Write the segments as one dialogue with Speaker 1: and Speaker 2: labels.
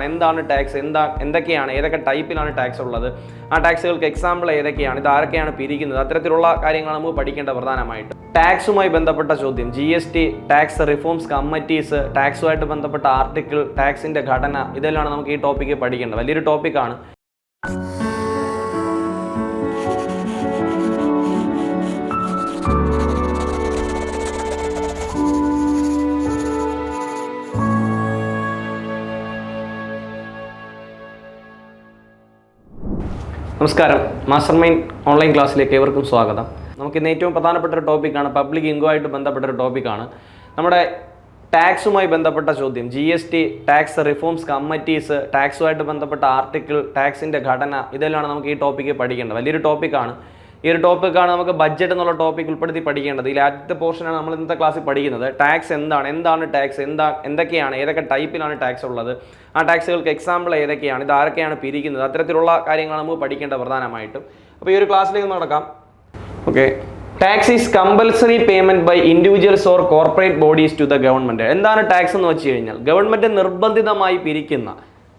Speaker 1: എന്താണ് ടാക്സ്, എന്തൊക്കെയാണ്, ഏതൊക്കെ ടൈപ്പിലാണ് ടാക്സ് ഉള്ളത്, ആ ടാക്സുകൾക്ക് എക്സാമ്പിൾ ഏതൊക്കെയാണ്, ഇത് ആരൊക്കെയാണ് പിരിക്കുന്നത്, അത്തരത്തിലുള്ള കാര്യങ്ങൾ നമുക്ക് പഠിക്കേണ്ട പ്രധാനമായിട്ട്. ടാക്സുമായി ബന്ധപ്പെട്ട ചോദ്യം, GST, ടാക്സ് റിഫോംസ് കമ്മിറ്റീസ്, ടാക്സുമായിട്ട് ബന്ധപ്പെട്ട ആർട്ടിക്കിൾ, ടാക്സിന്റെ ഘടന, ഇതെല്ലാം നമുക്ക് ഈ ടോപ്പിക്ക് പഠിക്കേണ്ടത്. വലിയൊരു ടോപ്പിക്കാണ്. നമസ്കാരം, മാസ്റ്റർ മൈൻഡ് ഓൺലൈൻ ക്ലാസ്സിലേക്ക് ഏവർക്കും സ്വാഗതം. നമുക്കിന്ന് ഏറ്റവും പ്രധാനപ്പെട്ട ഒരു ടോപ്പിക്കാണ്, പബ്ലിക് ഇൻകോയായിട്ട് ബന്ധപ്പെട്ട ഒരു ടോപ്പിക്കാണ്. നമ്മുടെ ടാക്സുമായി ബന്ധപ്പെട്ട ചോദ്യം, GST, ടാക്സ് റിഫോംസ് കമ്മിറ്റീസ്, ടാക്സുമായിട്ട് ബന്ധപ്പെട്ട ആർട്ടിക്കിൾ, ടാക്സിൻ്റെ ഘടന, ഇതെല്ലാം നമുക്ക് ഈ ടോപ്പിക്ക് പഠിക്കേണ്ടത്. വലിയൊരു ടോപ്പിക്കാണ്. ഈ ഒരു ടോപ്പിക്കാണ് നമുക്ക് ബഡ്ജറ്റ് എന്നുള്ള ടോപ്പിക് ഉൾപ്പെടുത്തി പഠിക്കേണ്ടത്. ഇതിൽ ആദ്യത്തെ പോർഷനാണ് നമ്മൾ ഇന്നത്തെ ക്ലാസ്സിൽ പഠിക്കുന്നത്. ടാക്സ് എന്താണ് ടാക്സ്, എന്തൊക്കെയാണ്, ഏതൊക്കെ ടൈപ്പിലാണ് ടാക്സ് ഉള്ളത്, ആ ടാക്സുകൾക്ക് എക്സാമ്പിൾ ഏതൊക്കെയാണ്, ഇത് ആരൊക്കെയാണ് പിരിക്കുന്നത്, അത്തരത്തിലുള്ള കാര്യങ്ങൾ നമുക്ക് പഠിക്കേണ്ടത് പ്രധാനമായിട്ടും. അപ്പോൾ ഈ ഒരു ക്ലാസ്സിലേക്ക് നടക്കാം. Okay, tax is compulsory payment by individuals or corporate bodies to the government. എന്താണ് ടാക്സ് എന്ന് വെച്ച് കഴിഞ്ഞാൽ ഗവൺമെന്റ് നിർബന്ധിതമായി പിരിക്കുന്ന,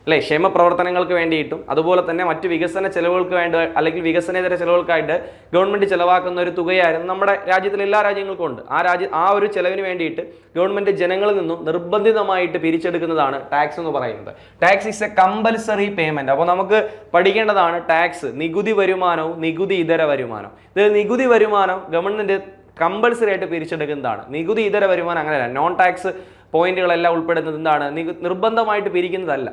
Speaker 1: അല്ലെ, ക്ഷേമ പ്രവർത്തനങ്ങൾക്ക് വേണ്ടിയിട്ടും അതുപോലെ തന്നെ മറ്റ് വികസന ചെലവുകൾക്ക് വേണ്ടി അല്ലെങ്കിൽ വികസനേതര ചെലവുകൾക്കായിട്ട് ഗവൺമെന്റ് ചെലവാക്കുന്ന ഒരു തുകയായിരുന്നു നമ്മുടെ രാജ്യത്തിലെ എല്ലാ രാജ്യങ്ങൾക്കും ഉണ്ട്. ആ ഒരു ചെലവിന് വേണ്ടിയിട്ട് ഗവൺമെന്റ് ജനങ്ങളിൽ നിന്നും നിർബന്ധിതമായിട്ട് പിരിച്ചെടുക്കുന്നതാണ് ടാക്സ് എന്ന് പറയുന്നത്. Tax is a compulsory payment. അപ്പോൾ നമുക്ക് പഠിക്കേണ്ടതാണ് ടാക്സ്, നികുതി വരുമാനവും നികുതി ഇതര വരുമാനവും. ഇത് നികുതി വരുമാനം ഗവൺമെന്റ് കമ്പൽസറി ആയിട്ട് പിരിച്ചെടുക്കുന്നതാണ്. നികുതി ഇതര വരുമാനം അങ്ങനെയല്ല. നോൺ ടാക്സ് പോയിന്റുകളെല്ലാം ഉൾപ്പെടുന്നത് എന്താണ്, നിർബന്ധമായിട്ട് പിരിക്കുന്നതല്ല.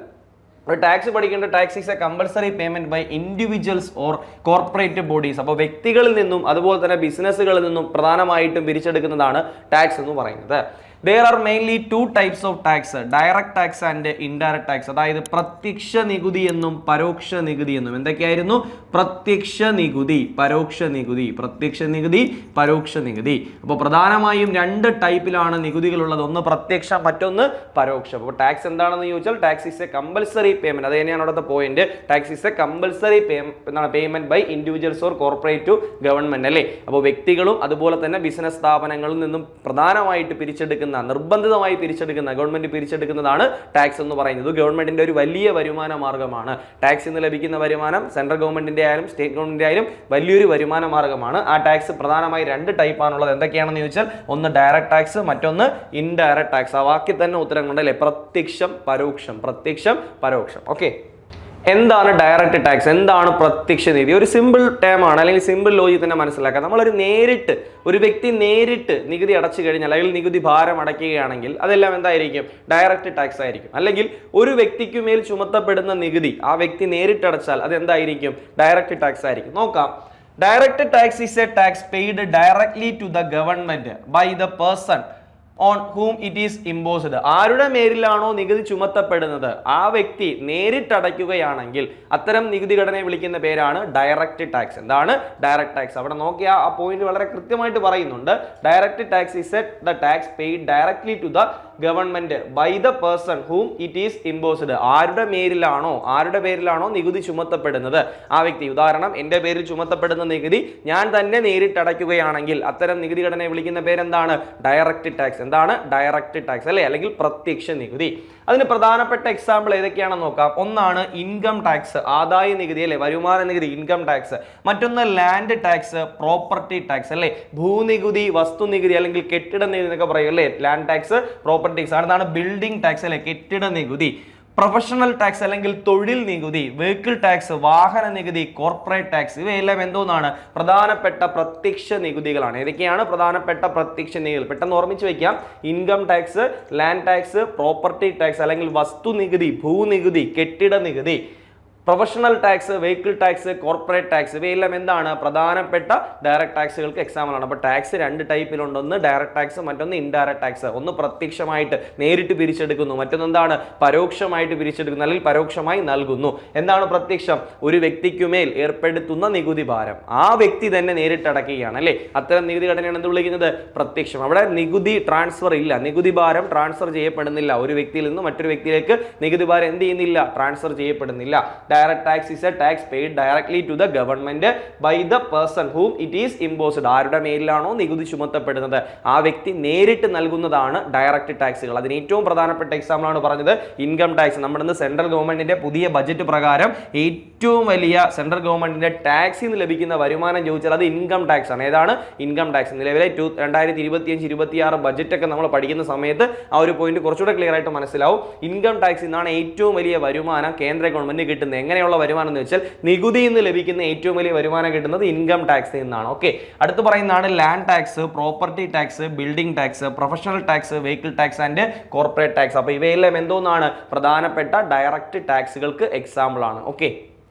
Speaker 1: ടാക്സ് പഠിക്കേണ്ട, tax is a compulsory payment by individuals or corporate bodies. അപ്പോൾ വ്യക്തികളിൽ നിന്നും അതുപോലെ തന്നെ ബിസിനസ്സുകളിൽ നിന്നും പ്രധാനമായിട്ടും പിരിച്ചെടുക്കുന്നതാണ് ടാക്സ് എന്ന് പറയുന്നത്. There are mainly two types of tax, direct tax and indirect tax. അതായത് പ്രത്യക്ഷ നികുതി എന്നും പരോക്ഷ നികുതി എന്നും. എന്തൊക്കെയായിരുന്നു? പ്രത്യക്ഷ നികുതി, പരോക്ഷ നികുതി, പ്രത്യക്ഷ നികുതി, പരോക്ഷ നികുതി. അപ്പോൾ പ്രധാനമായും രണ്ട് ടൈപ്പിലാണ് നികുതികളുള്ളത്. ഒന്ന് പ്രത്യക്ഷം, മറ്റൊന്ന് പരോക്ഷം. അപ്പോൾ ടാക്സ് എന്താണെന്ന് ചോദിച്ചാൽ tax is a compulsory payment. അത് തന്നെയാണ് അവിടുത്തെ point. Tax is a compulsory payment by individuals or corporate to government, അല്ലേ? അപ്പോൾ വ്യക്തികളും അതുപോലെ തന്നെ ബിസിനസ് സ്ഥാപനങ്ങളിൽ നിന്നും പ്രധാനമായിട്ട് പിരിച്ചെടുക്കുന്ന, നിർബന്ധിതമായി പിരിച്ചെടുക്കുന്ന, ഗവൺമെന്റ് പിരിച്ചെടുക്കുന്നതാണ് ടാക്സ് എന്ന് പറയുന്നത്. ഗവൺമെന്റിന്റെ ഒരു വലിയ വരുമാന മാർഗമാണ്. ടാക്സിൽ നിന്ന് ലഭിക്കുന്ന വരുമാനം സെൻട്രൽ ഗവൺമെന്റിന്റെ ആയാലും സ്റ്റേറ്റ് ഗവൺമെന്റിന്റെ ആയാലും വലിയൊരു വരുമാന മാർഗമാണ്. ആ ടാക്സ് പ്രധാനമായി രണ്ട് ടൈപ്പാണുള്ളത്. എന്തൊക്കെയാണെന്ന് ചോദിച്ചാൽ ഒന്ന് ഡയറക്റ്റ് ടാക്സ്, മറ്റൊന്ന് ഇൻഡയറക്റ്റ് ടാക്സ്. ആ വാക്കിൽ തന്നെ ഉത്തരം കൊണ്ടല്ലേ, പ്രത്യക്ഷം പ്രത്യക്ഷം പരോക്ഷം. ഓക്കെ, എന്താണ് ഡയറക്റ്റ് ടാക്സ്, എന്താണ് പ്രത്യക്ഷ നികുതി? ഒരു സിമ്പിൾ ടേം ആണ്, അല്ലെങ്കിൽ സിമ്പിൾ ലോജിക് തന്നെ മനസ്സിലാക്കാം. ഒരു വ്യക്തി നേരിട്ട് നികുതി അടച്ചു കഴിഞ്ഞാൽ, അല്ലെങ്കിൽ നികുതി ഭാരം അടയ്ക്കുകയാണെങ്കിൽ അതെല്ലാം എന്തായിരിക്കും? ഡയറക്റ്റ് ടാക്സ് ആയിരിക്കും. അല്ലെങ്കിൽ ഒരു വ്യക്തിക്ക് മേൽ ചുമത്തപ്പെടുന്ന നികുതി ആ വ്യക്തി നേരിട്ട് അടച്ചാൽ അത് എന്തായിരിക്കും? ഡയറക്റ്റ് ടാക്സ് ആയിരിക്കും. നോക്കാം. Direct tax is a tax paid directly to the government by the person on whom it is imposed. ആരുടെ മേലിലാണോ നികുതി ചുമത്തപ്പെടുന്നത് ആ വ്യക്തി നേരിട്ടടയ്ക്കുകയാണെങ്കിൽ അത്തരം നികുതി ഘടനയെ വിളിക്കുന്ന പേരാണ് ഡയറക്റ്റ് ടാക്സ്. എന്താണ് ഡയറക്റ്റ് ടാക്സ്? അവിടെ നോക്കിയാൽ ആ പോയിന്റ് വളരെ കൃത്യമായിട്ട് പറയുന്നുണ്ട്. Direct tax is the tax paid directly to the government by the person whom it is imposed. ആരുടെ പേരിലാണോ നികുതി ചുമത്തപ്പെടുന്നത് ആ വ്യക്തി. ഉദാഹരണം, എന്റെ പേരിൽ ചുമത്തപ്പെടുന്ന നികുതി ഞാൻ തന്നെ നേരിട്ടടയ്ക്കുകയാണെങ്കിൽ അത്തരം നികുതി ഘടനയെ വിളിക്കുന്ന പേരെന്താണ്? Direct tax. എന്താണ് ഡയറക്റ്റ് ടാക്സ്, അല്ലെ? അല്ലെങ്കിൽ പ്രത്യക്ഷ നികുതി. അതിന് പ്രധാനപ്പെട്ട എക്സാമ്പിൾ ഏതൊക്കെയാണെന്ന് നോക്കാം. ഒന്നാണ് ഇൻകം ടാക്സ്, ആദായ നികുതി, അല്ലെ? വരുമാന നികുതി, ഇൻകം ടാക്സ്. മറ്റൊന്ന് ലാൻഡ് ടാക്സ്, പ്രോപ്പർട്ടി ടാക്സ്, അല്ലെ? ഭൂനികുതി, വസ്തുനികുതി അല്ലെങ്കിൽ കെട്ടിട നികുതി എന്നൊക്കെ പറയും, അല്ലെ? Land tax, property tax. അടുത്താണ് ബിൽഡിംഗ് ടാക്സ്, അല്ലെ? കെട്ടിട നികുതി. പ്രൊഫഷണൽ ടാക്സ് അല്ലെങ്കിൽ തൊഴിൽ നികുതി, വെഹിക്കിൾ ടാക്സ്, വാഹന നികുതി, കോർപ്പറേറ്റ് ടാക്സ്. ഇവയെല്ലാം എന്തോന്നാണ്? പ്രധാനപ്പെട്ട പ്രത്യക്ഷ നികുതികളാണ്. ഏതൊക്കെയാണ് പ്രധാനപ്പെട്ട പ്രത്യക്ഷ നികുതികൾ? പെട്ടെന്ന് ഓർമ്മിച്ച് വെക്കാം. Income tax, land tax, property tax അല്ലെങ്കിൽ വസ്തു നികുതി, ഭൂനികുതി, കെട്ടിട നികുതി, professional tax, vehicle tax, corporate tax. ഇവയെല്ലാം എന്താണ്? പ്രധാനപ്പെട്ട ഡയറക്റ്റ് ടാക്സുകൾക്ക് എക്സാമ്പിൾ ആണ്. അപ്പോൾ ടാക്സ് രണ്ട് ടൈപ്പിലുണ്ട്. ഒന്ന് ഡയറക്റ്റ് ടാക്സ്, മറ്റൊന്ന് ഇൻഡയറക്റ്റ് ടാക്സ്. ഒന്ന് പ്രത്യക്ഷമായിട്ട് നേരിട്ട് പിരിച്ചെടുക്കുന്നു, മറ്റൊന്ന് എന്താണ്? പരോക്ഷമായിട്ട് പിരിച്ചെടുക്കുന്നു അല്ലെങ്കിൽ പരോക്ഷമായി നൽകുന്നു. എന്താണ് പ്രത്യക്ഷം? ഒരു വ്യക്തിക്കുമേൽ ഏർപ്പെടുത്തുന്ന നികുതി ഭാരം ആ വ്യക്തി തന്നെ നേരിട്ട് അടയ്ക്കുകയാണ്, അല്ലേ? അത്തരം നികുതി ഘടനയാണ് എന്ത് വിളിക്കുന്നത്? പ്രത്യക്ഷം. അവിടെ നികുതി ട്രാൻസ്ഫർ ഇല്ല, നികുതി ഭാരം ട്രാൻസ്ഫർ ചെയ്യപ്പെടുന്നില്ല. ഒരു വ്യക്തിയിൽ നിന്ന് മറ്റൊരു വ്യക്തിയിലേക്ക് നികുതി ഭാരം എന്ത് ചെയ്യുന്നില്ല? ട്രാൻസ്ഫർ ചെയ്യപ്പെടുന്നില്ല. Direct tax is a tax paid directly to the government by the person whom it is imposed. ആരുടെ മേലിലാണോ നികുതി ചുമത്തപ്പെടുന്നത് ആ വ്യക്തി നേരിട്ട് നൽകുന്നതാണ് ഡയറക്റ്റ് ടാക്സുകൾ. അതിന് ഏറ്റവും പ്രധാനപ്പെട്ട എക്സാമ്പിൾ ആണ് പറഞ്ഞത് ഇൻകം ടാക്സ്. നമ്മുടെ ഇന്ന് സെൻട്രൽ ഗവൺമെന്റിന്റെ പുതിയ ബജറ്റ് പ്രകാരം ഏറ്റവും വലിയ സെൻട്രൽ ഗവൺമെന്റിന്റെ ടാക്സിൽ നിന്ന് ലഭിക്കുന്ന വരുമാനം ചോദിച്ചാൽ അത് ഇൻകം ടാക്സ് ആണ്. ഏതാണ് ഇൻകം ടാക്സ്? നിലവിലെ 2025-26 ബജറ്റ് ഒക്കെ നമ്മൾ പഠിക്കുന്ന സമയത്ത് ആ ഒരു പോയിന്റ് കുറച്ചുകൂടെ ക്ലിയർ ആയിട്ട് മനസ്സിലാവും. ഇൻകം ടാക്സ് എന്നാണ് ഏറ്റവും വലിയ വരുമാനം കേന്ദ്ര ഗവൺമെന്റ് കിട്ടുന്നത്. എങ്ങനെയുള്ള വരുമാനം എന്ന് വെച്ചാൽ നികുതിയിൽ നിന്ന് ലഭിക്കുന്ന ഏറ്റവും വലിയ വരുമാനം കിട്ടുന്നത് ഇൻകം ടാക്സ് നിന്നാണ്. ഓക്കെ, അടുത്ത് പറയുന്നതാണ് land tax, property tax, building tax, professional tax, vehicle tax and corporate tax. അപ്പൊ ഇവയെല്ലാം എന്തോന്നാണ് പ്രധാനപ്പെട്ട ഡയറക്റ്റ് ടാക്സുകൾക്ക് എക്സാമ്പിൾ ആണ്. ഓക്കെ,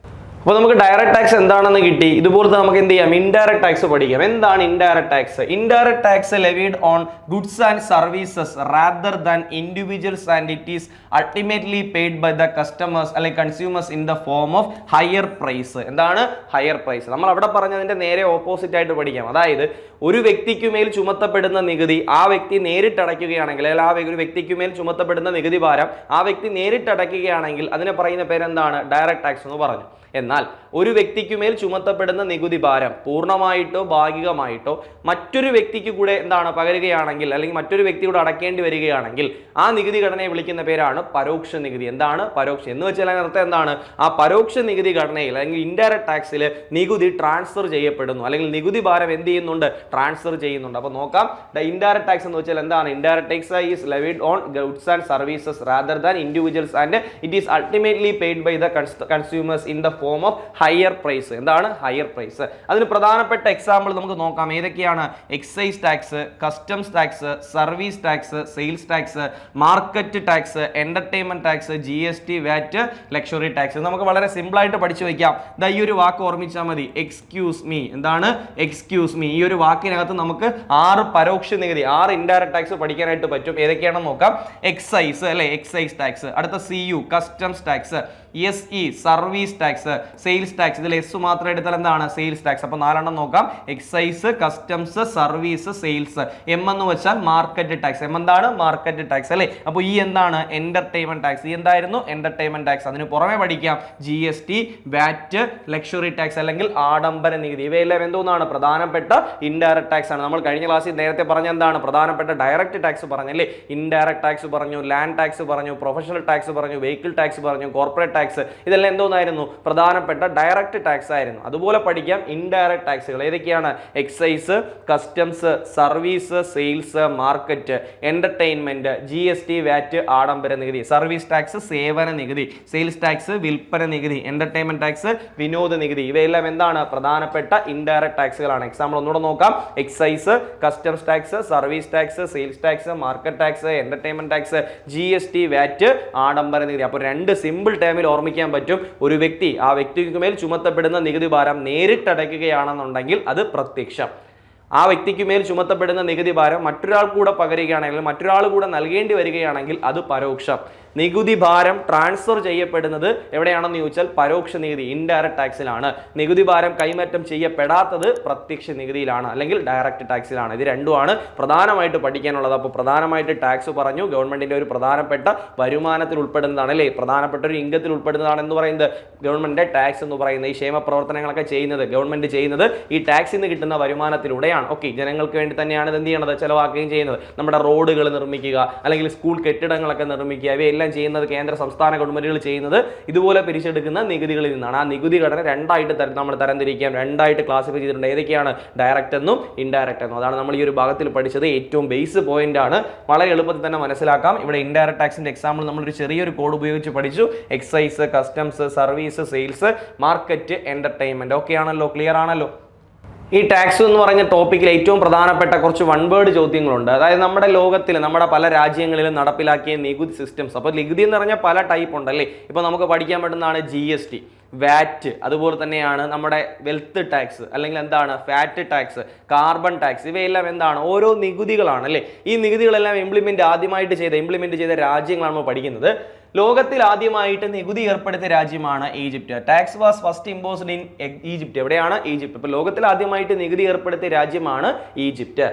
Speaker 1: അപ്പോൾ നമുക്ക് ഡയറക്റ്റ് ടാക്സ് എന്താണെന്ന് കിട്ടി. ഇതുപോലത്തെ നമുക്ക് എന്ത് ചെയ്യാം, ഇൻഡയറക്റ്റ് ടാക്സ് പഠിക്കാം. എന്താണ് indirect tax? Indirect tax levied on goods and services rather than individuals and it is ultimately paid by the customers അല്ലെങ്കിൽ consumers in the form of higher price. എന്താണ് ഹയർ പ്രൈസ്? നമ്മൾ അവിടെ പറഞ്ഞതിന്റെ നേരെ opposite ആയിട്ട് പഠിക്കാം. അതായത് ഒരു വ്യക്തിക്കുമേൽ ചുമത്തപ്പെടുന്ന നികുതി ആ വ്യക്തി നേരിട്ട് അടയ്ക്കുകയാണെങ്കിൽ, അല്ലെങ്കിൽ ആ ഒരു വ്യക്തിക്കുമേൽ ചുമത്തപ്പെടുന്ന നികുതി ഭാരം ആ വ്യക്തി നേരിട്ട് അടയ്ക്കുകയാണെങ്കിൽ അതിനെ പറയുന്ന പേരെന്താണ്? ഡയറക്റ്റ് ടാക്സ് എന്ന് പറഞ്ഞു. എന്നാൽ ഒരു വ്യക്തിക്കുമേൽ ചുമത്തപ്പെടുന്ന നികുതി ഭാരം പൂർണ്ണമായിട്ടോ ഭാഗികമായിട്ടോ മറ്റൊരു വ്യക്തിക്ക് കൂടെ എന്താണ് പകരുകയാണെങ്കിൽ, അല്ലെങ്കിൽ മറ്റൊരു വ്യക്തി കൂടെ അടയ്ക്കേണ്ടി വരികയാണെങ്കിൽ ആ നികുതി ഘടനയെ വിളിക്കുന്ന പേരാണ് പരോക്ഷ നികുതി. എന്താണ് പരോക്ഷം എന്ന് വെച്ചാൽ അതിനർത്ഥം എന്താണ്? ആ പരോക്ഷ നികുതി ഘടനയിൽ അല്ലെങ്കിൽ ഇൻഡയറക്റ്റ് ടാക്സിൽ നികുതി ട്രാൻസ്ഫർ ചെയ്യപ്പെടുന്നു, അല്ലെങ്കിൽ നികുതി ഭാരം എന്ത് ചെയ്യുന്നുണ്ട്? ട്രാൻസ്ഫർ ചെയ്യുന്നുണ്ട്. അപ്പൊ നോക്കാം, ഇൻഡയറക്റ്റ് ടാക്സ് എന്ന് വെച്ചാൽ എന്താണ്? Indirect tax is levied on goods and services rather than individuals and it is ultimately paid by the consumers in the form of higher price. എന്താണ് ഹയർ പ്രൈസ്? അതിന് പ്രധാനപ്പെട്ട എക്സാമ്പിൾ നമുക്ക് നോക്കാം. ഏതൊക്കെയാണ്? Excise tax, customs tax, service tax, sales tax, market tax, entertainment tax, GST, VAT, luxury tax. നമുക്ക് വളരെ simple ആയിട്ട് പഠിച്ചു വയ്ക്കാം. ഈ ഒരു വാക്ക് ഓർമ്മിച്ചാൽ മതി, എക്സ്ക്യൂസ് മീ. എന്താണ് എക്സ്ക്യൂസ് മീ? ഈ ഒരു വാക്കിനകത്ത് നമുക്ക് 6 പരോക്ഷ നികുതി, 6 ഇൻഡയറക്റ്റ് ടാക്സ് പഠിക്കാനായിട്ട് പറ്റും. ഏതൊക്കെയാണെന്ന് നോക്കാം. എക്സൈസ് അല്ലെ, എക്സൈസ് ടാക്സ്. അടുത്ത CU customs tax, SE service tax, sales tax. ഇതിൽ എസ് മാത്രം എടുത്താൽ എന്താണ്? Sales tax. അപ്പൊ 4 നോക്കാം. Excise, customs, service, sales. M എന്ന് വെച്ചാൽ മാർക്കറ്റ് ടാക്സ്. M എന്താണ്? മാർക്കറ്റ് ടാക്സ് അല്ലെ. അപ്പൊ ഈ എന്താണ്? Entertainment tax. ഈ എന്തായിരുന്നു? Entertainment tax. അതിന് പുറമെ പഠിക്കാം GST, വാറ്റ്, ലക്ഷറി ടാക്സ് അല്ലെങ്കിൽ ആഡംബര നികുതി. ഇവയെല്ലാം എന്തോന്നാണ്? പ്രധാനപ്പെട്ട ഇൻഡയറക്റ്റ് ടാക്സ് ആണ്. നമ്മൾ കഴിഞ്ഞ ക്ലാസ്സിൽ നേരത്തെ പറഞ്ഞ എന്താണ്? പ്രധാനപ്പെട്ട ഡയറക്റ്റ് ടാക്സ് പറഞ്ഞല്ലേ. ഇൻഡയറക്റ്റ് ടാക്സ് പറഞ്ഞു, ലാൻഡ് ടാക്സ് പറഞ്ഞു, പ്രൊഫഷണൽ ടാക്സ് പറഞ്ഞു, വെഹിക്കിൾ ടാക്സ് പറഞ്ഞു, കോർപ്പറേറ്റ് ടാക്സ്. ഇതെല്ലാം എന്തോന്നായിരുന്നു? പ്രധാനപ്പെട്ട ഡയറക്റ്റ് ടാക്സ് ആയിരുന്നു. അതുപോലെ പഠിക്കാം ഇൻഡയറക്റ്റ് ടാക്സുകൾ. ഏതൊക്കെയാണ്? Excise, customs, service, sales, market, entertainment, GST, വാറ്റ്, ആഡംബര നികുതി. സർവീസ് ടാക്സ് സേവന നികുതി, സെയിൽസ് ടാക്സ് വിൽപ്പന നികുതി, എന്റർടൈൻമെന്റ് ടാക്സ് വിനോദ നികുതി. ഇവയെല്ലാം എന്താണ്? പ്രധാനപ്പെട്ട ഇൻഡയറക്റ്റ് ടാക്സുകളാണ്. എക്സാമ്പിൾ ഒന്നുകൂടെ നോക്കാം. Excise, customs tax, service tax, sales tax, market tax, entertainment tax, GST, വാറ്റ്, ആഡംബര നികുതി. അപ്പോൾ 2 സിമ്പിൾ ടേമിൽ ഓർമ്മിക്കാൻ പറ്റും. ഒരു വ്യക്തി ആ വ്യക്തിക്ക് മേൽ ചുമത്തപ്പെടുന്ന നികുതി ഭാരം നേരിട്ട് അടയ്ക്കുകയാണെന്നുണ്ടെങ്കിൽ അത് പ്രത്യക്ഷം. ആ വ്യക്തിക്ക് മേൽ ചുമത്തപ്പെടുന്ന നികുതി ഭാരം മറ്റൊരാൾ കൂടെ പകരുകയാണെങ്കിൽ, മറ്റൊരാൾ കൂടെ നൽകേണ്ടി വരികയാണെങ്കിൽ അത് പരോക്ഷം. നികുതി ഭാരം ട്രാൻസ്ഫർ ചെയ്യപ്പെടുന്നത് എവിടെയാണെന്ന് ചോദിച്ചാൽ പരോക്ഷ നികുതി, ഇൻഡയറക്റ്റ് ടാക്സിലാണ്. നികുതി ഭാരം കൈമാറ്റം ചെയ്യപ്പെടാത്തത് പ്രത്യക്ഷ നികുതിയിലാണ് അല്ലെങ്കിൽ ഡയറക്റ്റ് ടാക്സിലാണ്. ഇത് രണ്ടുമാണ് പ്രധാനമായിട്ട് പഠിക്കാനുള്ളത്. അപ്പോൾ പ്രധാനമായിട്ട് ടാക്സ് പറഞ്ഞു, ഗവൺമെന്റിന്റെ ഒരു പ്രധാനപ്പെട്ട വരുമാനത്തിൽ ഉൾപ്പെടുന്നതാണ് അല്ലേ, പ്രധാനപ്പെട്ട ഒരു ഇൻകത്തിൽ ഉൾപ്പെടുന്നതാണ് എന്ന് പറയുന്നത് ഗവൺമെന്റിന്റെ ടാക്സ് എന്ന് പറയുന്നത്. ഈ ക്ഷേമ പ്രവർത്തനങ്ങളൊക്കെ ചെയ്യുന്നത് ഗവൺമെന്റ് ചെയ്യുന്നത് ഈ ടാക്സിൽ നിന്ന് കിട്ടുന്ന വരുമാനത്തിലൂടെയാണ്. ഓക്കെ, ജനങ്ങൾക്ക് വേണ്ടി തന്നെയാണ് ഇത് എന്ത് ചെയ്യണത്? ചെലവാക്കുകയും ചെയ്യുന്നത്. നമ്മുടെ റോഡുകൾ നിർമ്മിക്കുക അല്ലെങ്കിൽ സ്കൂൾ കെട്ടിടങ്ങളൊക്കെ നിർമ്മിക്കുക, ഇവയെല്ലാം ചെയ്യുന്നത് കേന്ദ്ര സംസ്ഥാന ഗവൺമെന്റുകൾ ചെയ്യുന്നത് ഇതുപോലെ പിരിച്ചെടുക്കുന്ന നികുതികളിൽ നിന്നാണ്. ആ നികുതി ഘടന രണ്ടായിട്ട് നമ്മൾ തരംതിരിക്കാം, രണ്ടായിട്ട് ക്ലാസിഫൈ ചെയ്തിട്ടുണ്ട്. ഏതൊക്കെയാണ്? ഡയറക്റ്റ് എന്നും ഇൻഡയറക്റ്റ് എന്നും. അതാണ് നമ്മൾ ഈ ഒരു ഭാഗത്തിൽ പഠിച്ചത്. ഏറ്റവും ബേസ് പോയിന്റ് ആണ്, വളരെ എളുപ്പത്തിൽ തന്നെ മനസ്സിലാക്കാം. ഇവിടെ ഇൻഡയറക്റ്റ് ടാക്സിന്റെ എക്സാമ്പിൾ നമ്മളൊരു ചെറിയൊരു കോഡ് ഉപയോഗിച്ച് പഠിച്ചു. Excise, customs, service, sales, market, entertainment. Okay ആണല്ലോ? ക്ലിയർ ആണല്ലോ? ഈ ടാക്സ് എന്ന് പറഞ്ഞ ടോപ്പിക്കിൽ ഏറ്റവും പ്രധാനപ്പെട്ട കുറച്ച് വൺ വേർഡ് ചോദ്യങ്ങളുണ്ട്. അതായത് നമ്മുടെ ലോകത്തിൽ, നമ്മുടെ പല രാജ്യങ്ങളിലും നടപ്പിലാക്കിയ നികുതി സിസ്റ്റംസ്. അപ്പോൾ നികുതി എന്ന് പറഞ്ഞാൽ പല ടൈപ്പ് ഉണ്ടല്ലേ. ഇപ്പോൾ നമുക്ക് പഠിക്കാൻ പറ്റുന്നതാണ് GST, വാറ്റ്, അതുപോലെ തന്നെയാണ് നമ്മുടെ വെൽത്ത് ടാക്സ് അല്ലെങ്കിൽ എന്താണ് ഫാറ്റ് ടാക്സ്, കാർബൺ ടാക്സ്. ഇവയെല്ലാം എന്താണ്? ഓരോ നികുതികളാണ് അല്ലേ. ഈ നികുതികളെല്ലാം ഇംപ്ലിമെന്റ് ചെയ്ത രാജ്യങ്ങളാണ് നമ്മൾ പഠിക്കുന്നത്. ലോകത്തിൽ ആദ്യമായിട്ട് നികുതി ഏർപ്പെടുത്തിയ രാജ്യമാണ് Egypt. Tax was first imposed in Egypt. എവിടെയാണ്? ഈജിപ്റ്റ്. ഇപ്പോൾ ലോകത്തിൽ ആദ്യമായിട്ട് നികുതി ഏർപ്പെടുത്തിയ രാജ്യമാണ് Egypt.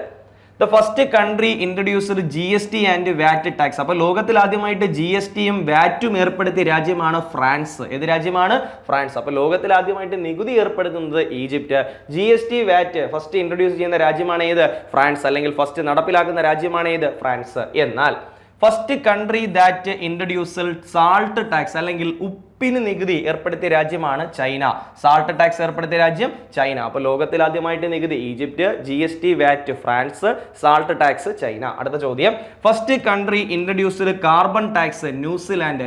Speaker 1: The first country introduced GST and VAT tax. അപ്പോൾ ലോകത്തിൽ ആദ്യമായിട്ട് GSTയും വാറ്റും ഏർപ്പെടുത്തിയ രാജ്യമാണ് ഫ്രാൻസ്. ഏത് രാജ്യമാണ്? ഫ്രാൻസ്. അപ്പോൾ ലോകത്തിൽ ആദ്യമായിട്ട് നികുതി ഏർപ്പെടുത്തുന്നത് ഈജിപ്റ്റ്. GST വാറ്റ് ഫസ്റ്റ് ഇൻട്രൊഡ്യൂസ് ചെയ്യുന്ന രാജ്യമാണ് ഏത്? ഫ്രാൻസ്. അല്ലെങ്കിൽ ഫസ്റ്റ് നടപ്പിലാക്കുന്ന രാജ്യമാണ് ഏത്? ഫ്രാൻസ്. എന്നാൽ first country that introduced salt tax അല്ലെങ്കിൽ ഉപ്പിന് നികുതി ഏർപ്പെടുത്തിയ രാജ്യമാണ് ചൈന. സാൾട്ട് ടാക്സ് ഏർപ്പെടുത്തിയ രാജ്യം ചൈന. അപ്പോൾ ലോകത്തിൽ ആദ്യമായിട്ട് നികുതി ഈജിപ്റ്റ്, GST വാറ്റ് ഫ്രാൻസ്, സാൾട്ട് ടാക്സ് ചൈന. അടുത്ത ചോദ്യം, first country introduced carbon tax New Zealand.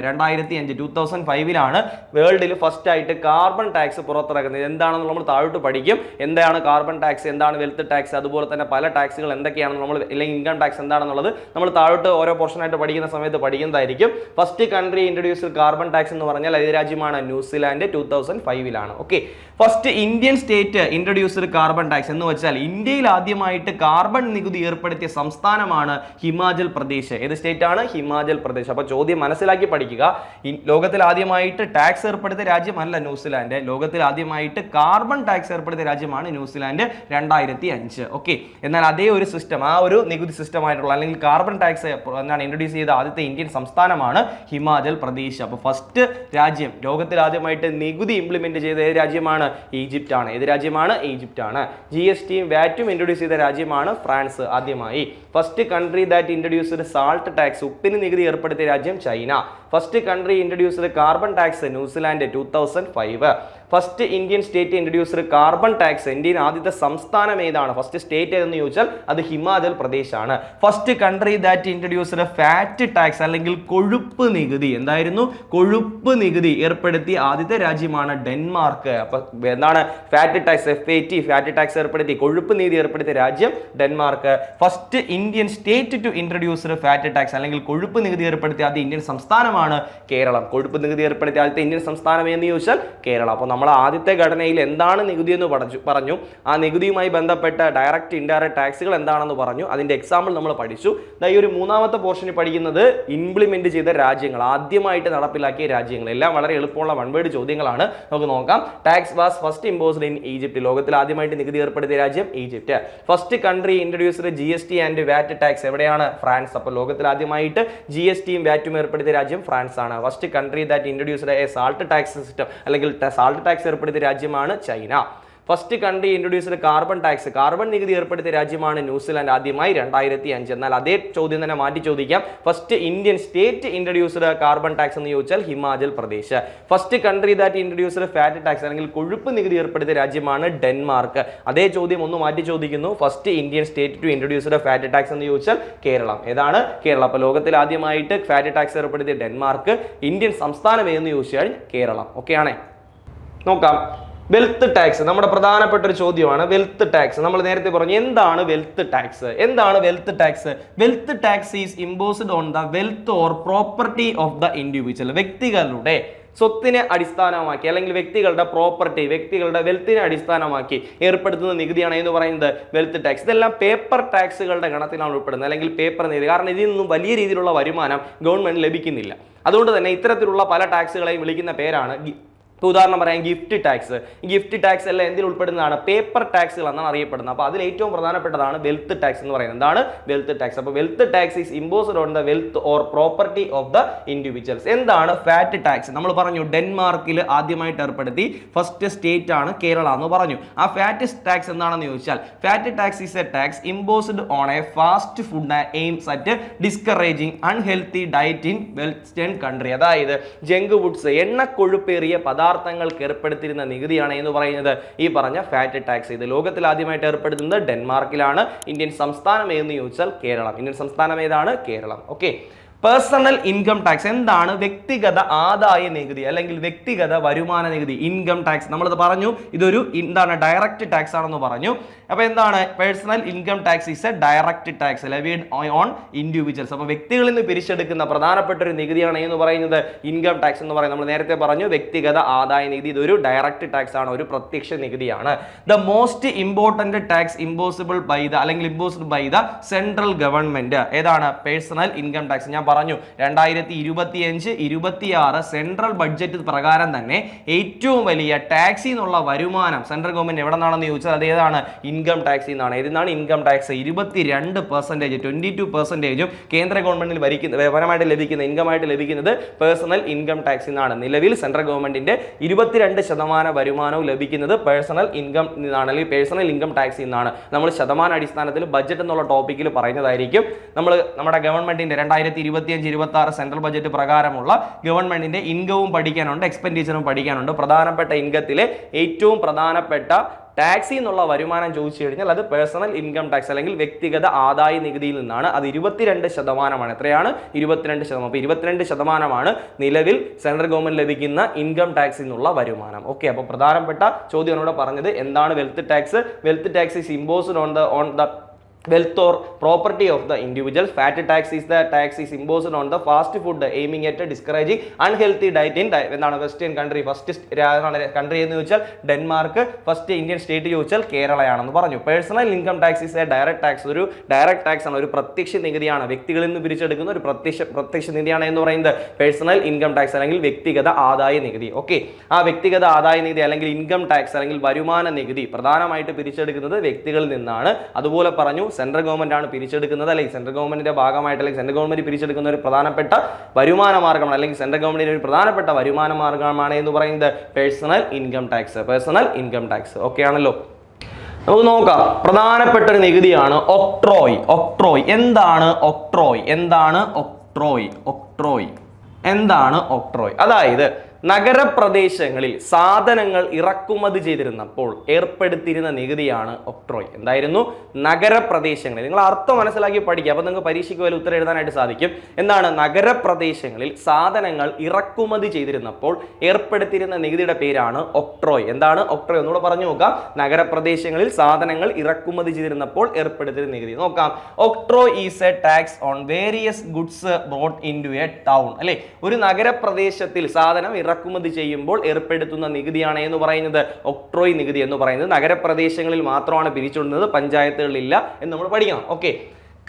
Speaker 1: 2005 വേൾഡിൽ ഫസ്റ്റ് ആയിട്ട് കാർബൺ ടാക്സ് പുറത്തിറക്കുന്നത്. എന്താണെന്ന് നമ്മൾ താഴോട്ട് പഠിക്കും. എന്താണ് കാർബൺ ടാക്സ്, എന്താണ് വെൽത്ത് ടാക്സ്, അതുപോലെ തന്നെ പല ടാക്സുകൾ എന്തൊക്കെയാണെന്ന് നമ്മൾ, അല്ലെങ്കിൽ ഇൻകം ടാക്സ് എന്താണെന്നുള്ളത് നമ്മൾ താഴോട്ട് ഓരോ പോർഷനായിട്ട് പഠിക്കുന്ന സമയത്ത് പഠിക്കുന്നതായിരിക്കും. First country introduced carbon tax എന്ന് പറഞ്ഞാൽ ഏത് രാജ്യമാണ്? New Zealand. 2005 okay. First Indian state introduced carbon tax എന്ന് വെച്ചാൽ ഇന്ത്യയിൽ ആദ്യമായിട്ട് കാർബൺ നികുതി ഏർപ്പെടുത്തിയ സംസ്ഥാനമാണ് ഹിമാചൽ പ്രദേശ്. ഏത് സ്റ്റേറ്റ് ആണ്? ഹിമാചൽ പ്രദേശ്. അപ്പോൾ ചോദ്യം മനസ്സിലാക്കി പഠിക്കുക. ലോകത്തിൽ ആദ്യമായിട്ട് ടാക്സ് ഏർപ്പെടുത്തിയ രാജ്യമല്ല ന്യൂസിലാൻഡ്. ലോകത്തിൽ ആദ്യമായിട്ട് കാർബൺ ടാക്സ് ഏർപ്പെടുത്തിയ രാജ്യമാണ് ന്യൂസിലാൻഡ് 2005. ഓക്കെ. എന്നാൽ അതേ ഒരു സിസ്റ്റം, ആ ഒരു നികുതി സിസ്റ്റം ആയിട്ടുള്ള അല്ലെങ്കിൽ കാർബൺ ടാക്സ് എന്താണ് ഇൻട്രൊഡ്യൂസ് ചെയ്ത ആദ്യത്തെ ഇന്ത്യൻ സംസ്ഥാനമാണ് ഹിമാചൽ പ്രദേശ്. അപ്പോൾ ഫസ്റ്റ് രാജ്യം ലോകത്തിൽ ആദ്യമായിട്ട് നികുതി ഇംപ്ലിമെന്റ് ചെയ്ത ഏത് രാജ്യമാണ്? ഈജിപ്റ്റ് ആണ്. ഏത് രാജ്യമാണ്? ഈജിപ്റ്റ് ആണ്. GSTയും വാറ്റും ഇൻട്രൊഡ്യൂസ് ചെയ്ത രാജ്യമാണ് ഫ്രാൻസ് ആദ്യമായി. First country that introduced salt tax ഉപ്പിന് നികുതി ഏർപ്പെടുത്തിയ രാജ്യം ചൈന. First country introduced carbon tax New Zealand 2005. First Indian state introduced carbon tax. Indian ആദ്യത്തെ സംസ്ഥാനം ഏതാണ്? ഫസ്റ്റ് സ്റ്റേറ്റ് ഏതെന്ന് ചോദിച്ചാൽ അത് ഹിമാചൽ പ്രദേശ് ആണ്. First country that introduced fat tax അല്ലെങ്കിൽ കൊഴുപ്പ് നികുതി. എന്തായിരുന്നു? കൊഴുപ്പ് നികുതി ഏർപ്പെടുത്തിയ ആദ്യത്തെ രാജ്യമാണ് ഡെൻമാർക്ക്. അപ്പൊ എന്താണ് fat tax? FAT fat tax ഏർപ്പെടുത്തി കൊഴുപ്പ് നികുതി ഏർപ്പെടുത്തിയ രാജ്യം Denmark. First Indian state to introduced fat tax അല്ലെങ്കിൽ കൊഴുപ്പ് നികുതി ഏർപ്പെടുത്തിയ ആദ്യ ഇന്ത്യൻ സംസ്ഥാനമാണ് കേരളം. കൊഴുപ്പ് നികുതി ഏർപ്പെടുത്തിയ ആദ്യത്തെ ഇന്ത്യൻ സംസ്ഥാനം എന്ന് ചോദിച്ചാൽ കേരളം. അപ്പോൾ നമ്മൾ ആദ്യത്തെ ഘടനയിൽ എന്താണ് നികുതി എന്ന് പറഞ്ഞു. ആ നികുതിയുമായി ബന്ധപ്പെട്ട ഡയറക്റ്റ് ഇൻഡയറക്റ്റ് ടാക്സുകൾ എന്താണെന്ന് പറഞ്ഞു. അതിന്റെ എക്സാമ്പിൾ നമ്മൾ പഠിച്ചു. ഈ ഒരു മൂന്നാമത്തെ പോർഷനിൽ പഠിക്കുന്നത് ഇംപ്ലിമെന്റ് ചെയ്ത രാജ്യങ്ങൾ, ആദ്യമായിട്ട് നടപ്പിലാക്കിയ രാജ്യങ്ങൾ. എല്ലാം വളരെ എളുപ്പമുള്ള വൺ വേർഡ് ചോദ്യങ്ങളാണ്. നമുക്ക് നോക്കാം. Tax was first imposed in Egypt. ലോകത്തിൽ ആദ്യമായിട്ട് നികുതി ഏർപ്പെടുത്തിയ രാജ്യം Egypt. First country introduced GST and VAT tax. എവിടെയാണ്? ഫ്രാൻസ്. അപ്പോൾ ലോകത്തിൽ ആദ്യമായിട്ട് GSTയും വാറ്റും ഏർപ്പെടുത്തിയ രാജ്യം ഫ്രാൻസ് ആണ്. First country that introduced a salt tax system അല്ലെങ്കിൽ സാൾട്ട് ടാക്സ് ഏർപ്പെടുത്തിയ രാജ്യമാണ് China. First country introduced carbon tax, carbon നികുതി ഏർപ്പെടുത്തിയ രാജ്യമാണ് ന്യൂസിലാൻഡ് ആദ്യമായി 2005. എന്നാൽ അതേ ചോദ്യം തന്നെ മാറ്റി ചോദിക്കാം. First Indian state introduced carbon tax എന്ന് ചോദിച്ചാൽ Himachal Pradesh. First country that introduced fat tax അല്ലെങ്കിൽ കൊഴുപ്പ് നികുതി ഏർപ്പെടുത്തിയ രാജ്യമാണ് ഡെൻമാർക്ക്. അതേ ചോദ്യം ഒന്ന് മാറ്റി ചോദിക്കുന്നു. First Indian state to introduced fat tax എന്ന് ചോദിച്ചാൽ കേരളം. ഏതാണ്? കേരളം. അപ്പോൾ ലോകത്തിൽ ആദ്യമായിട്ട് ഫാറ്റ് ടാക്സ് ഏർപ്പെടുത്തിയ ഡെൻമാർക്ക്. ഇന്ത്യൻ സംസ്ഥാനം എന്ന് ചോദിച്ചാൽ കേരളം. ഓക്കെ ആണേ. നോക്കാം. വെൽത്ത് ടാക്സ് നമ്മുടെ പ്രധാനപ്പെട്ട ഒരു ചോദ്യമാണ്. വെൽത്ത് ടാക്സ് നമ്മൾ നേരത്തെ പറഞ്ഞു. എന്താണ് വെൽത്ത് ടാക്സ്? എന്താണ് wealth tax? Wealth tax is imposed on the wealth or property of the individual. വ്യക്തികളുടെ സ്വത്തിനെ അടിസ്ഥാനമാക്കി അല്ലെങ്കിൽ വ്യക്തികളുടെ പ്രോപ്പർട്ടി, വ്യക്തികളുടെ വെൽത്തിനെ അടിസ്ഥാനമാക്കി ഏർപ്പെടുത്തുന്ന നികുതിയാണ് എന്ന് പറയുന്നത് വെൽത്ത് ടാക്സ്. ഇതെല്ലാം പേപ്പർ ടാക്സുകളുടെ ഗണത്തിലാണ് ഉൾപ്പെടുന്നത്, അല്ലെങ്കിൽ പേപ്പർ നികുതി. കാരണം ഇതിൽ നിന്നും വലിയ രീതിയിലുള്ള വരുമാനം ഗവൺമെന്റ് ലഭിക്കുന്നില്ല. അതുകൊണ്ട് തന്നെ ഇത്തരത്തിലുള്ള പല ടാക്സുകളെയും വിളിക്കുന്ന പേരാണ്. ഇപ്പോൾ ഉദാഹരണം പറയാം, ഗിഫ്റ്റ് ടാക്സ്. ഗിഫ്റ്റ് ടാക്സ് എല്ലാം എന്തിൽ ഉൾപ്പെടുന്നതാണ്? പേപ്പർ ടാക്സുകൾ എന്നാണ് അറിയപ്പെടുന്നത്. അപ്പോൾ അതിൽ ഏറ്റവും പ്രധാനപ്പെട്ടതാണ് വെൽത്ത് ടാക്സ് എന്ന് പറയുന്നത്. എന്താണ് വെൽത്ത് ടാക്സ്? അപ്പോൾ wealth tax is imposed on the wealth or property of the individuals. എന്താണ് ഫാറ്റ് ടാക്സ്? നമ്മൾ പറഞ്ഞു ഡെൻമാർക്കിൽ ആദ്യമായിട്ട് ഏർപ്പെടുത്തി. ഫസ്റ്റ് സ്റ്റേറ്റ് ആണ് കേരള എന്ന് പറഞ്ഞു. ആ ഫാറ്റ് ടാക്സ് എന്താണെന്ന് ചോദിച്ചാൽ fat tax is a tax imposed on A fast food aims at discouraging unhealthy diet in western country. അതായത് ജങ്ക് ഫുഡ്സ്, എണ്ണക്കൊഴുപ്പേറിയ പദാർത്ഥങ്ങൾക്ക് ഏർപ്പെടുത്തിയിരുന്ന നികുതിയാണ് എന്ന് പറയുന്നത് ഈ പറഞ്ഞ ഫാറ്റ് ടാക്സ്. ഇത് ലോകത്തിൽ ആദ്യമായിട്ട് ഏർപ്പെടുത്തുന്നത് ഡെൻമാർക്കിലാണ്. ഇന്ത്യൻ സംസ്ഥാനം ഏതെന്ന് ചോദിച്ചാൽ കേരളം. ഇന്ത്യൻ സംസ്ഥാനം ഏതാണ്? Keralam. Okay. Personal income tax എന്താണ്? വ്യക്തിഗത ആദായ നികുതി അല്ലെങ്കിൽ വ്യക്തിഗത വരുമാന നികുതി, ഇൻകം ടാക്സ്. നമ്മളത് പറഞ്ഞു, ഇതൊരു എന്താണ് ഡയറക്റ്റ് ടാക്സ് ആണെന്ന് പറഞ്ഞു. അപ്പോൾ എന്താണ് personal income tax? Is A direct tax levied on individuals. അപ്പോൾ വ്യക്തികളിൽ നിന്ന് പിരിച്ചെടുക്കുന്ന പ്രധാനപ്പെട്ട ഒരു നികുതിയാണ് എന്ന് പറയുന്നത് ഇൻകം ടാക്സ് എന്ന് പറയുന്നത്. നമ്മൾ നേരത്തെ പറഞ്ഞു വ്യക്തിഗത ആദായ നികുതി, ഇതൊരു ഡയറക്റ്റ് ടാക്സ് ആണ്, ഒരു പ്രത്യക്ഷ നികുതിയാണ്. The most important tax impossible by the അല്ലെങ്കിൽ imposed by the central government. ഏതാണ്? Personal income tax. ഞാൻ പറഞ്ഞു 2025-26 സെൻട്രൽ ബഡ്ജറ്റ് പ്രകാരം തന്നെ ഏറ്റവും വലിയ ടാക്സിൽ നിന്നുള്ള വരുമാനം സെൻട്രൽ ഗവൺമെന്റ് എവിടെ നിന്നാണെന്ന് ചോദിച്ചാൽ അത് ഏതാണ്? ഇൻകം ടാക്സിൽ നിന്നാണ്. ഏതിനാണ്? Income tax. 22%, 22% കേന്ദ്ര ഗവൺമെന്റിൽ വരമായിട്ട് ലഭിക്കുന്ന ഇൻകമായിട്ട് ലഭിക്കുന്നത് പേഴ്സണൽ ഇൻകം ടാക്സിൽ നിന്നാണ്. നിലവിൽ സെൻട്രൽ ഗവൺമെന്റിന്റെ 22% വരുമാനവും ലഭിക്കുന്നത് പേഴ്സണൽ ഇൻകം നിന്നാണ്, അല്ലെങ്കിൽ പേഴ്സണൽ ഇൻകം ടാക്സിൽ നിന്നാണ്. നമ്മൾ ശതമാന അടിസ്ഥാനത്തിൽ ബഡ്ജറ്റ് എന്നുള്ള ടോപ്പിക്കിൽ പറയുന്നതായിരിക്കും. നമ്മുടെ ഗവൺമെന്റിന്റെ 2025-26 സെൻട്രൽ ബഡ്ജറ്റ് പ്രകാരമുള്ള ഗവൺമെന്റിന്റെ ഇൻകവും പഠിക്കാനുണ്ട്, എക്സ്പെൻഡിച്ചറും പഠിക്കാനുണ്ട്. പ്രധാനപ്പെട്ട ഇൻകത്തിലെ ഏറ്റവും പ്രധാനപ്പെട്ട ടാക്സിൽ നിന്നുള്ള വരുമാനം ചോദിച്ചു കഴിഞ്ഞാൽ അത് പേഴ്സണൽ ഇൻകം ടാക്സ് അല്ലെങ്കിൽ വ്യക്തിഗത ആദായ നികുതിയിൽ നിന്നാണ്. അത് 22%. എത്രയാണ്? 22%. അപ്പോൾ 22% നിലവിൽ സെൻട്രൽ ഗവൺമെന്റ് ലഭിക്കുന്ന ഇൻകം ടാക്സിൽ നിന്നുള്ള വരുമാനം. ഓക്കെ, അപ്പോൾ പ്രധാനപ്പെട്ട ചോദ്യം എന്നോട് പറഞ്ഞത് എന്താണ് wealth tax? Wealth tax is imposed on the wealth or property of the individual. Fat tax is the tax is imposed on the fast food aiming at discouraging unhealthy diet in എന്താണ് western country. First country എന്ന് ചോദിച്ചാൽ Denmark, first Indian state ചോദിച്ചാൽ കേരളയാണെന്ന് പറഞ്ഞു. Personal income tax is A direct tax. ഒരു direct tax ആണ്, ഒരു പ്രത്യക്ഷ നികുതിയാണ്, വ്യക്തികളിൽ നിന്ന് പിരിച്ചെടുക്കുന്ന ഒരു പ്രത്യക്ഷ നികുതിയാണ് എന്ന് പറയുന്നത് പേഴ്സണൽ ഇൻകം ടാക്സ് അല്ലെങ്കിൽ വ്യക്തിഗത ആദായ നികുതി. ഓക്കെ, ആ വ്യക്തിഗത ആദായ നികുതി അല്ലെങ്കിൽ ഇൻകം ടാക്സ് അല്ലെങ്കിൽ വരുമാന നികുതി പ്രധാനമായിട്ട് പിരിച്ചെടുക്കുന്നത് വ്യക്തികളിൽ നിന്നാണ്. അതുപോലെ പറഞ്ഞു സെൻട്രൽ ഗവൺമെന്റ് ആണ് പിരിച്ചെടുക്കുന്നത്, അല്ലെങ്കിൽ സെൻട്രൽ ഗവൺമെന്റിന്റെ ഭാഗമായിട്ട് അല്ലെങ്കിൽ സെൻട്രൽ ഗവൺമെന്റ് പിരിച്ചെടുക്കുന്ന ഒരു പ്രധാനപ്പെട്ട വരുമാന മാർഗ്ഗമാണ്, അല്ലെങ്കിൽ സെൻട്രൽ ഗവൺമെന്റിന്റെ ഒരു പ്രധാനപ്പെട്ട വരുമാന മാർഗ്ഗമാണ് എന്ന് പറയുന്നത് personal income tax. Personal income tax. Okay ആണല്ലോ. നമുക്ക് നോക്കാം. പ്രധാനപ്പെട്ട ഒരു നികുതിയാണ് ഒക്ട്രോയ്. ഒക്ട്രോയ് എന്താണ്? ഒക്ട്രോയ് എന്താണ്? ഒക്ട്രോയ് ഒക്ട്രോയ് എന്താണ്? ഒക്ട്രോയ് അതായത് നഗരപ്രദേശങ്ങളിൽ സാധനങ്ങൾ ഇറക്കുമതി ചെയ്തിരുന്നപ്പോൾ ഏർപ്പെടുത്തിയിരുന്ന നികുതിയാണ് ഒക്ട്രോയ്. എന്തായിരുന്നു? നഗരപ്രദേശങ്ങളിൽ. നിങ്ങൾ അർത്ഥം മനസ്സിലാക്കി പഠിക്കുക, അപ്പോൾ നിങ്ങൾക്ക് പരീക്ഷയ്ക്ക് വല്ല ഉത്തരം എഴുതാനായിട്ട് സാധിക്കും. എന്താണ്? നഗരപ്രദേശങ്ങളിൽ സാധനങ്ങൾ ഇറക്കുമതി ചെയ്തിരുന്നപ്പോൾ ഏർപ്പെടുത്തിയിരുന്ന നികുതിയുടെ പേരാണ് ഒക്ട്രോയ്. എന്താണ് ഒക്ട്രോയ്? ഒന്നുകൂടെ പറഞ്ഞു നോക്കാം. നഗരപ്രദേശങ്ങളിൽ സാധനങ്ങൾ ഇറക്കുമതി ചെയ്തിരുന്നപ്പോൾ ഏർപ്പെടുത്തിയിരുന്ന നികുതി നോക്കാം. Octroi is a tax on various goods brought in to a town. അല്ലെ, ഒരു നഗരപ്രദേശത്തിൽ സാധനം ഇറക്കുമതി ചെയ്യുമ്പോൾ ഏർപ്പെടുത്തുന്ന നികുതിയാണ് എന്ന് പറയുന്നത് ഒക്ട്രോയ് നികുതി എന്ന് പറയുന്നത്. നഗരപ്രദേശങ്ങളിൽ മാത്രമാണ് പിരിച്ചുകൊടുക്കുന്നത്, പഞ്ചായത്തുകളിലില്ല എന്ന് നമ്മൾ പഠിക്കണം. ഓക്കെ,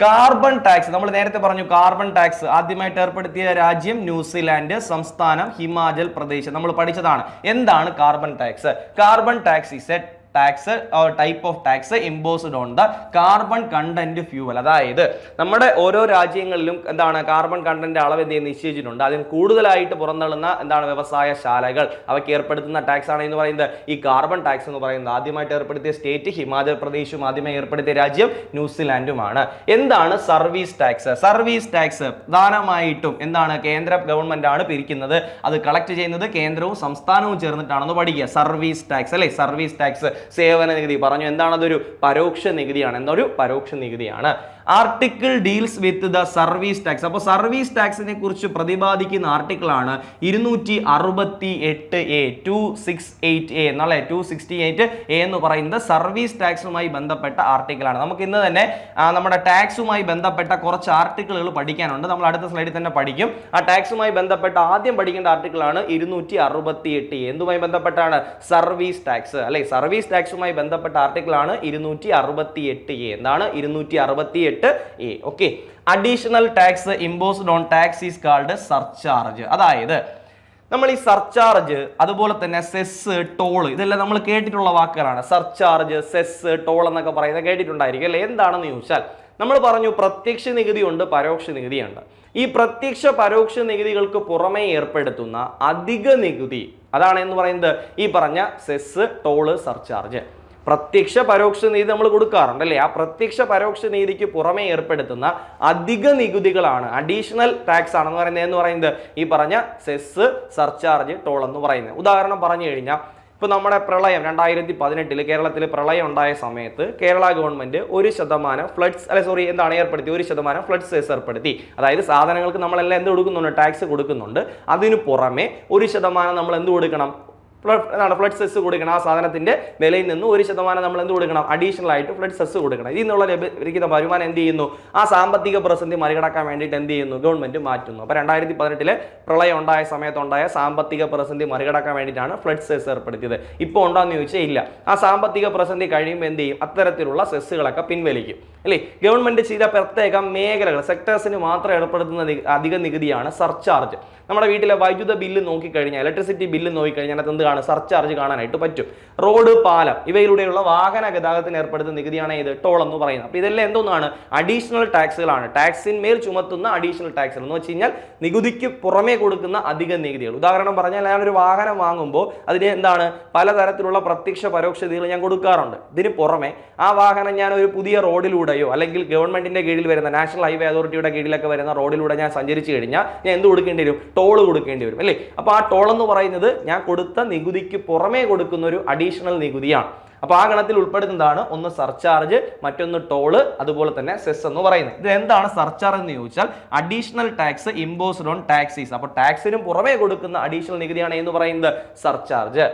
Speaker 1: കാർബൺ ടാക്സ് നമ്മൾ നേരത്തെ പറഞ്ഞു. കാർബൺ ടാക്സ് ആദ്യമായിട്ട് ഏർപ്പെടുത്തിയ രാജ്യം ന്യൂസിലാൻഡ്, സംസ്ഥാനം ഹിമാചൽ പ്രദേശ്. നമ്മൾ പഠിച്ചതാണ്. എന്താണ് carbon tax? Carbon tax is a tax type of tax imposed on the carbon content fuel. അതായത് നമ്മുടെ ഓരോ രാജ്യങ്ങളിലും എന്താണ് കാർബൺ കണ്ടന്റ് അളവ് എന്ത് നിശ്ചയിച്ചിട്ടുണ്ട്. അതിന് കൂടുതലായിട്ട് പുറന്തള്ളുന്ന എന്താണ് വ്യവസായശാലകൾ അവയ്ക്ക് ഏർപ്പെടുത്തുന്ന ടാക്സ് ആണ് എന്ന് പറയുന്നത് ഈ കാർബൺ ടാക്സ് എന്ന് പറയുന്നത്. ആദ്യമായിട്ട് ഏർപ്പെടുത്തിയ സ്റ്റേറ്റ് ഹിമാചൽ പ്രദേശും ആദ്യമായി ഏർപ്പെടുത്തിയ രാജ്യം ന്യൂസിലാൻഡുമാണ്. എന്താണ് സർവീസ് ടാക്സ്? സർവീസ് ടാക്സ് പ്രധാനമായിട്ടും എന്താണ് കേന്ദ്ര ഗവൺമെന്റ് ആണ് പിരിക്കുന്നത്. അത് കളക്ട് ചെയ്യുന്നത് കേന്ദ്രവും സംസ്ഥാനവും ചേർന്നിട്ടാണെന്ന് പഠിക്കുക. സർവീസ് ടാക്സ് അല്ലെ, സർവീസ് ടാക്സ് സേവന നികുതി പറഞ്ഞു. എന്താണ്? അതൊരു പരോക്ഷ നികുതിയാണ്. എന്തൊരു പരോക്ഷ നികുതിയാണ്. Article deals with the service tax. അപ്പോൾ സർവീസ് ടാക്സിനെ കുറിച്ച് പ്രതിപാദിക്കുന്ന ആർട്ടിക്കിൾ ആണ് 268A 268A എന്നുള്ള 268A എന്ന് പറയുന്നത് സർവീസ് ടാക്സുമായി ബന്ധപ്പെട്ട ആർട്ടിക്കിൾ ആണ്. നമുക്ക് ഇന്ന് തന്നെ നമ്മുടെ ടാക്സുമായി ബന്ധപ്പെട്ട കുറച്ച് ആർട്ടിക്കിളുകൾ പഠിക്കാനുണ്ട്. നമ്മൾ അടുത്ത സ്ലൈഡിൽ തന്നെ പഠിക്കും. ആ ടാക്സുമായി ബന്ധപ്പെട്ട ആദ്യം പഠിക്കേണ്ട ആർട്ടിക്കിൾ ആണ് 268A. എന്തുമായി ബന്ധപ്പെട്ടാണ്? സർവീസ് ടാക്സ് അല്ലെ, സർവീസ് ടാക്സുമായി ബന്ധപ്പെട്ട ആർട്ടിക്കിൾ ആണ് 268A. എന്താണ്? 268A. Okay, additional tax imposed on tax is called surcharge. അതായത് നമ്മൾ ഈ സർചാർജ്, അതുപോലെ തന്നെ സെസ്, ടോൾ, ഇതെല്ലാം നമ്മൾ കേട്ടിട്ടുള്ള വാക്കുകളാണ്. സർചാർജ്, സെസ്, ടോൾ എന്നൊക്കെ പറയുന്നത് കേട്ടിട്ടുണ്ടായിരിക്കും അല്ലെ. എന്താണെന്ന് ചോദിച്ചാൽ നമ്മൾ പറഞ്ഞു പ്രത്യക്ഷ നികുതിയുണ്ട്, പരോക്ഷ നികുതിയുണ്ട്. ഈ പ്രത്യക്ഷ പരോക്ഷ നികുതികൾക്ക് പുറമെ ഏർപ്പെടുത്തുന്ന അധിക നികുതി അതാണ് എന്ന് പറയുന്നത് ഈ പറഞ്ഞ സെസ്, ടോള്, സർചാർജ്. പ്രത്യക്ഷ പരോക്ഷ നികുതി നമ്മൾ കൊടുക്കാറുണ്ട് അല്ലേ. ആ പ്രത്യക്ഷ പരോക്ഷ നികുതിക്ക് പുറമെ ഏർപ്പെടുത്തുന്ന അധിക നികുതികളാണ് അഡീഷണൽ ടാക്സ് ആണെന്ന് പറയുന്നത് ഈ പറഞ്ഞ സെസ്, സർചാർജ്, ടോൾ എന്ന് പറയുന്നത്. ഉദാഹരണം പറഞ്ഞു കഴിഞ്ഞാൽ ഇപ്പോൾ നമ്മുടെ പ്രളയം 2018 കേരളത്തിൽ പ്രളയം ഉണ്ടായ സമയത്ത് കേരള ഗവൺമെന്റ് 1% ഫ്ലഡ്സ് ഏർപ്പെടുത്തി. 1% ഫ്ലഡ് സെസ് ഏർപ്പെടുത്തി. അതായത് സാധനങ്ങൾക്ക് നമ്മളെല്ലാം എന്ത് കൊടുക്കുന്നുണ്ട്? ടാക്സ് കൊടുക്കുന്നുണ്ട്. അതിനു പുറമെ 1% നമ്മൾ എന്ത് കൊടുക്കണം? ഫ്ലഡ് സെസ് കൊടുക്കണം. ആ സാധനത്തിന്റെ വിലയിൽ നിന്ന് 1% നമ്മൾ എന്ത് കൊടുക്കണം? അഡീഷണൽ ആയിട്ട് ഫ്ലഡ് സെസ് കൊടുക്കണം. ഇതിൽ നിന്നുള്ള ലഭിക്കുന്ന വരുമാനം എന്ത് ചെയ്യുന്നു? ആ സാമ്പത്തിക പ്രതിസന്ധി മറികടക്കാൻ വേണ്ടിയിട്ട് എന്ത് ചെയ്യുന്നു? ഗവൺമെന്റ് മാറ്റുന്നു. അപ്പോൾ 2018 പ്രളയം ഉണ്ടായ സമയത്തുണ്ടായ സാമ്പത്തിക പ്രതിസന്ധി മറികടക്കാൻ വേണ്ടിയിട്ടാണ് ഫ്ലഡ് സെസ് ഏർപ്പെടുത്തിയത്. ഇപ്പോൾ ഉണ്ടോയെന്ന് ചോദിച്ചാൽ ഇല്ല. ആ സാമ്പത്തിക പ്രതിസന്ധി കഴിയുമ്പോൾ എന്ത് ചെയ്യും? അത്തരത്തിലുള്ള സെസ്സുകളൊക്കെ പിൻവലിക്കും. അല്ലേ? ഗവൺമെന്റ് ചെയ്ത പ്രത്യേക മേഖലകൾ സെക്ടേഴ്സിന് മാത്രം ഏർപ്പെടുത്തുന്ന അധിക നികുതിയാണ് സർചാർജ്. നമ്മുടെ വീട്ടിലെ വൈദ്യുത ബില്ല് നോക്കിക്കഴിഞ്ഞാൽ, ഇലക്ട്രിസിറ്റി ബില്ല് നോക്കിക്കഴിഞ്ഞാൽ അത് എന്താണ്? സർചാർജ് കാണാനായിട്ട് പറ്റും. റോഡ്, പാലം ഇവയിലൂടെയുള്ള വാഹന ഗതാഗതത്തിന് ഏർപ്പെടുത്തുന്ന നികുതിയാണ് ഇത് ടോൾ എന്ന് പറയുന്നത്. അപ്പോൾ ഇതെല്ലാം എന്തോന്നാണ്? അഡീഷണൽ ടാക്സുകളാണ്. ടാക്സിന്മേൽ ചുമത്തുന്ന അഡീഷണൽ ടാക്സുകൾ എന്ന് വെച്ച് കഴിഞ്ഞാൽ നികുതിക്ക് പുറമേ കൊടുക്കുന്ന അധിക നികുതികൾ. ഉദാഹരണം പറഞ്ഞാൽ ഞാനൊരു വാഹനം വാങ്ങുമ്പോൾ അതിന് എന്താണ്? പലതരത്തിലുള്ള പ്രത്യക്ഷ പരോക്ഷ നികുതികൾ ഞാൻ കൊടുക്കാറുണ്ട്. ഇതിന് പുറമെ ആ വാഹനം ഞാൻ ഒരു പുതിയ റോഡിലൂടെയോ അല്ലെങ്കിൽ ഗവൺമെന്റിന്റെ കീഴിൽ വരുന്ന നാഷണൽ ഹൈവേ അതോറിറ്റിയുടെ കീഴിലൊക്കെ വരുന്ന റോഡിലൂടെ ഞാൻ സഞ്ചരിച്ചു കഴിഞ്ഞാൽ ഞാൻ എന്ത് കൊടുക്കേണ്ടി വരും? ടോൾ കൊടുക്കേണ്ടി വരും, അല്ലേ? അപ്പോൾ ആ ടോൾ എന്ന് പറയുന്നത് ഞാൻ കൊടുത്ത നികുതിക്ക് പുറമേ കൊടുക്കുന്ന ഒരു അഡീഷണൽ നികുതിയാണ്. അപ്പോൾ ആ ഗണത്തിൽ ഉൾപ്പെടുന്നതാണ് ഒന്ന് സർചാർജ്, മറ്റൊന്ന് ടോള്, അതുപോലെ തന്നെ സെസ് എന്ന് പറയുന്നത്. ഇത് എന്താണ് സർചാർജ് എന്ന് ചോദിച്ചാൽ additional tax imposed on taxis. അപ്പോൾ ടാക്സിനും പുറമേ കൊടുക്കുന്ന അഡീഷണൽ നികുതിയാണ് എന്ന് പറയുന്നത് സർചാർജ്.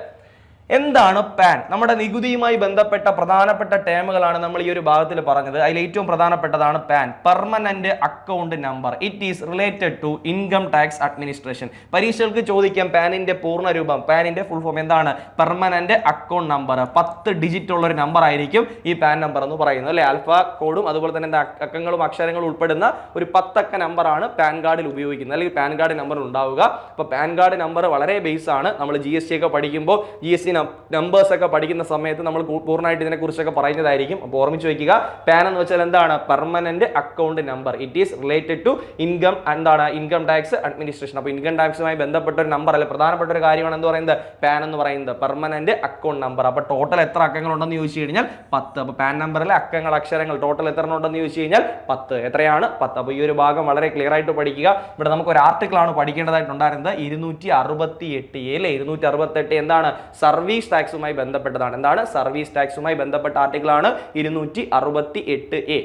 Speaker 1: എന്താണ് പാൻ? നമ്മുടെ നികുതിയുമായി ബന്ധപ്പെട്ട പ്രധാനപ്പെട്ട ടേമുകളാണ് നമ്മൾ ഈ ഒരു ഭാഗത്തിൽ പറഞ്ഞത്. അതിൽ ഏറ്റവും പ്രധാനപ്പെട്ടതാണ് PAN, permanent account number. It is related to income tax administration. പരീക്ഷകൾക്ക് ചോദിക്കാം പാനിന്റെ പൂർണ്ണ രൂപം, പാനിന്റെ ഫുൾ ഫോം എന്താണ്? Permanent account number. 10 ഡിജിറ്റ് ഉള്ള ഒരു നമ്പർ ആയിരിക്കും ഈ പാൻ നമ്പർ എന്ന് പറയുന്നത്, അല്ലെ? ആൽഫ കോഡും അതുപോലെ തന്നെ അക്കങ്ങളും അക്ഷരങ്ങളും ഉൾപ്പെടുന്ന ഒരു 10 അക്ക നമ്പറാണ് പാൻ കാർഡിൽ ഉപയോഗിക്കുന്നത്, അല്ലെങ്കിൽ പാൻ കാർഡ് നമ്പർ ഉണ്ടാവുക. അപ്പോൾ പാൻ കാർഡ് നമ്പർ വളരെ ബേസ് ആണ്. നമ്മൾ GST ഒക്കെ പഠിക്കുമ്പോൾ GST നമ്പേഴ്സ് ഒക്കെ പഠിക്കുന്ന സമയത്ത് നമ്മൾ പൂർണ്ണമായിട്ട് ഇതിനെ കുറിച്ചൊക്കെ പറയുന്നതായിരിക്കും. അപ്പോൾ ഓർമ്മിച്ച് വയ്ക്കുക, പാൻ എന്ന് വെച്ചാൽ എന്താണ്? Permanent account number. It is related to income, എന്താണ്? Income tax administration. അപ്പോൾ ഇൻകം ടാക്സുമായി ബന്ധപ്പെട്ട ഒരു നമ്പർ, അല്ലെ? പ്രധാനപ്പെട്ട ഒരു കാര്യമാണ് എന്ത് പറയുന്നത്? പാൻ എന്ന് പറയുന്നത് പെർമനന്റ് അക്കൗണ്ട് നമ്പർ. അപ്പോൾ ടോട്ടൽ എത്ര അക്കങ്ങൾ ഉണ്ടെന്ന് ചോദിച്ചു കഴിഞ്ഞാൽ 10. അപ്പോൾ പാൻ നമ്പറിലെ അക്കങ്ങൾ, അക്ഷരങ്ങൾ ടോട്ടൽ എത്ര ഉണ്ടെന്ന് ചോദിച്ചു കഴിഞ്ഞാൽ 10. എത്രയാണ്? 10. അപ്പോൾ ഈ ഒരു ഭാഗം വളരെ ക്ലിയർ ആയിട്ട് പഠിക്കുക. ഇവിടെ നമുക്ക് ഒരു ആർട്ടിക്കിൾ ആണ് പഠിക്കേണ്ടതായിട്ടുണ്ടായിരുന്നത്, 268A, അല്ലേ? 268 എന്താണ്? സർവീസ് ടാക്സുമായി ബന്ധപ്പെട്ടതാണ്. എന്താണ്? സർവീസ് ടാക്സുമായി ബന്ധപ്പെട്ട ആർട്ടിക്കിൾ ആണ് 268A.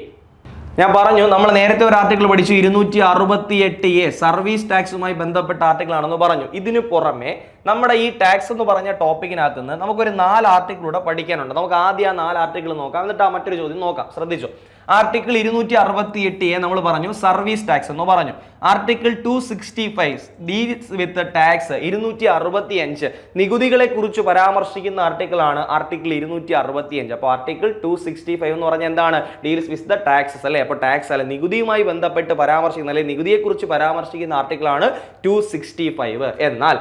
Speaker 1: ഞാൻ പറഞ്ഞു, നമ്മൾ നേരത്തെ ഒരു ആർട്ടിക്കിൾ പഠിച്ചു, 268A സർവീസ് ടാക്സുമായി ബന്ധപ്പെട്ട ആർട്ടിക്കിൾ ആണെന്ന് പറഞ്ഞു. ഇതിനു പുറമെ നമ്മുടെ ഈ ടാക്സ് എന്ന് പറഞ്ഞ ടോപ്പിക്കിനകത്ത് നിന്ന് നമുക്കൊരു 4 ആർട്ടിക്കിളൂടെ പഠിക്കാനുണ്ട്. നമുക്ക് ആദ്യം ആ 4 ആർട്ടിക്കിൾ നോക്കാം, എന്നിട്ട് ആ മറ്റൊരു ചോദ്യം നോക്കാം. ശ്രദ്ധിച്ചു. ആർട്ടിക്കിൾ 268A നമ്മൾ പറഞ്ഞു സർവീസ് ടാക്സ് എന്ന് പറഞ്ഞു. Article 265 deals with tax. 265 നികുതികളെ കുറിച്ച് പരാമർശിക്കുന്ന ആർട്ടിക്കിൾ ആണ് ആർട്ടിക്കിൾ 265. അപ്പോൾ ആർട്ടിക്കിൾ 265 എന്ന് പറഞ്ഞാൽ എന്താണ്? ഡീൽസ് വിത്ത് ദ ടാക്സസ്, അല്ലെ? അപ്പോൾ ടാക്സ് അല്ലെ, നികുതിയുമായി ബന്ധപ്പെട്ട് പരാമർശിക്കുന്ന, അല്ലെ നികുതിയെ കുറിച്ച് പരാമർശിക്കുന്ന ആർട്ടിക്കിൾ ആണ് 265. എന്നാൽ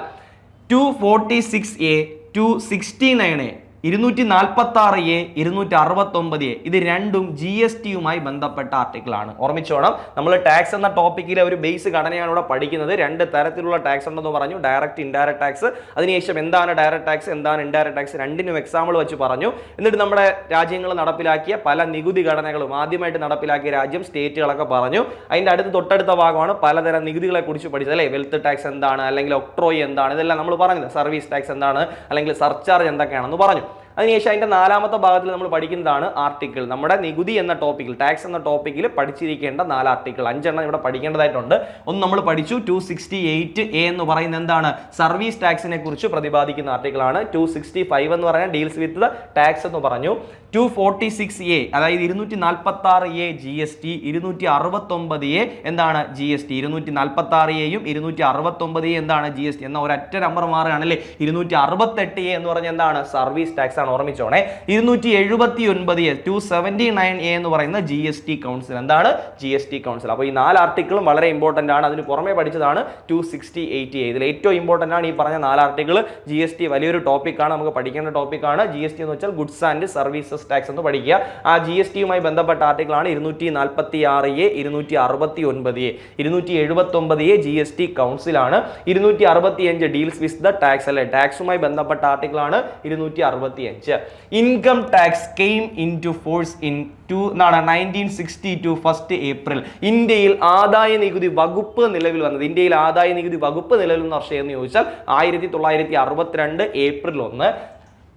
Speaker 1: 246A, 269A, 246A, 269A ഇത് രണ്ടും GSTയുമായി ബന്ധപ്പെട്ട ആർട്ടിക്കിൾ ആണ്. ഓർമ്മിച്ചോണം, നമ്മൾ ടാക്സ് എന്ന ടോപ്പിക്കിലെ ഒരു ബേസ് ഘടനയാണ് ഇവിടെ പഠിക്കുന്നത്. 2 തരത്തിലുള്ള ടാക്സ് ഉണ്ടെന്ന് പറഞ്ഞു, ഡയറക്റ്റ്, ഇൻഡയറക്റ്റ് ടാക്സ്. അതിനുശേഷം എന്താണ് ഡയറക്റ്റ് ടാക്സ്, എന്താണ് ഇൻഡയറക്റ്റ് ടാക്സ്, രണ്ടിനും എക്സാമ്പിൾ വെച്ച് പറഞ്ഞു. എന്നിട്ട് നമ്മുടെ രാജ്യങ്ങൾ നടപ്പിലാക്കിയ പല നികുതി ഘടനകളും, ആദ്യമായിട്ട് നടപ്പിലാക്കിയ രാജ്യം, സ്റ്റേറ്റുകളൊക്കെ പറഞ്ഞു. അതിന്റെ തൊട്ടടുത്ത ഭാഗമാണ് പലതരം നികുതികളെ കുറിച്ച് പഠിച്ചത്, അല്ലെ? വെൽത്ത് ടാക്സ് എന്താണ്, അല്ലെങ്കിൽ ഒക്ട്രോയ് എന്താണ്, ഇതെല്ലാം നമ്മൾ പറഞ്ഞത്. സർവീസ് ടാക്സ് എന്താണ്, അല്ലെങ്കിൽ സർചാർജ് എന്തൊക്കെയാണെന്ന് പറഞ്ഞു. അതിനുശേഷം അതിന്റെ 4ാമത്തെ ഭാഗത്തിൽ നമ്മൾ പഠിക്കുന്നതാണ് ആർട്ടിക്കിൾ. നമ്മുടെ നികുതി എന്ന ടോപ്പിക്കിൽ, ടാക്സ് എന്ന ടോപ്പിക്കിൽ പഠിച്ചിരിക്കേണ്ട 4 ആർട്ടിക്കിൾ, 5 എണ്ണം ഇവിടെ പഠിക്കേണ്ടതായിട്ടുണ്ട്. ഒന്ന് നമ്മൾ പഠിച്ചു, 268A എന്ന് പറയുന്നത് എന്താണ്? സർവീസ് ടാക്സിനെ കുറിച്ച് പ്രതിപാദിക്കുന്ന ആർട്ടിക്കിൾ ആണ്. 265 എന്ന് പറയുന്നത് ഡീൽസ് വിത്ത് ദ ടാക്സ് എന്ന് പറഞ്ഞു. 246A അതായത് 246A GST, 269A എന്താണ്? GST. 246Aയും 269A എന്താണ്? GST എന്ന ഒരൊറ്റ നമ്പർ മാറുകയാണ്, അല്ലേ? 268A എന്ന് പറഞ്ഞാൽ എന്താണ്? സർവീസ് ടാക്സ് ആണ്. ഓർമ്മിച്ചോണേ. 279A, 279A എന്ന് പറയുന്ന GST കൗൺസിൽ. എന്താണ്? GST council. അപ്പോൾ ഈ 4 ആർട്ടിക്കിളും വളരെ ഇമ്പോർട്ടന്റ് ആണ്. അതിന് പുറമെ പഠിച്ചതാണ് 268A. ഇതിൽ ഏറ്റവും ഇമ്പോർട്ടന്റ് ആണ് ഈ പറഞ്ഞ 4 ആർട്ടിക്കിൾ. GST വലിയൊരു ടോപ്പിക്കാണ്, നമുക്ക് പഠിക്കേണ്ട ടോപ്പിക്കാണ്. GST എന്ന് വെച്ചാൽ ഗുഡ്സ് ആൻഡ് സർവീസസ് ടാക്സ് എന്ന് പഠിക്കുക. ആ GSTയുമായി ബന്ധപ്പെട്ട ആർട്ടിക്കിൾ ആണ് 246A, 269A. 279A GST council ആണ്. 265 ഡീൽസ് വിത്ത് ദ ടാക്സ്, അല്ലെ? ടാക്സുമായി ബന്ധപ്പെട്ട ആർട്ടിക്കിൾ ആണ് 265. Income tax came in to force in 1962 1 April. ഇന്ത്യയിൽ ആദായ നികുതി വകുപ്പ് നിലവിൽ വന്നത്, ഇന്ത്യയിൽ ആദായ നികുതി വകുപ്പ് നിലവിൽ വന്ന വർഷം എന്ന് ചോദിച്ചാൽ 1962 April 1.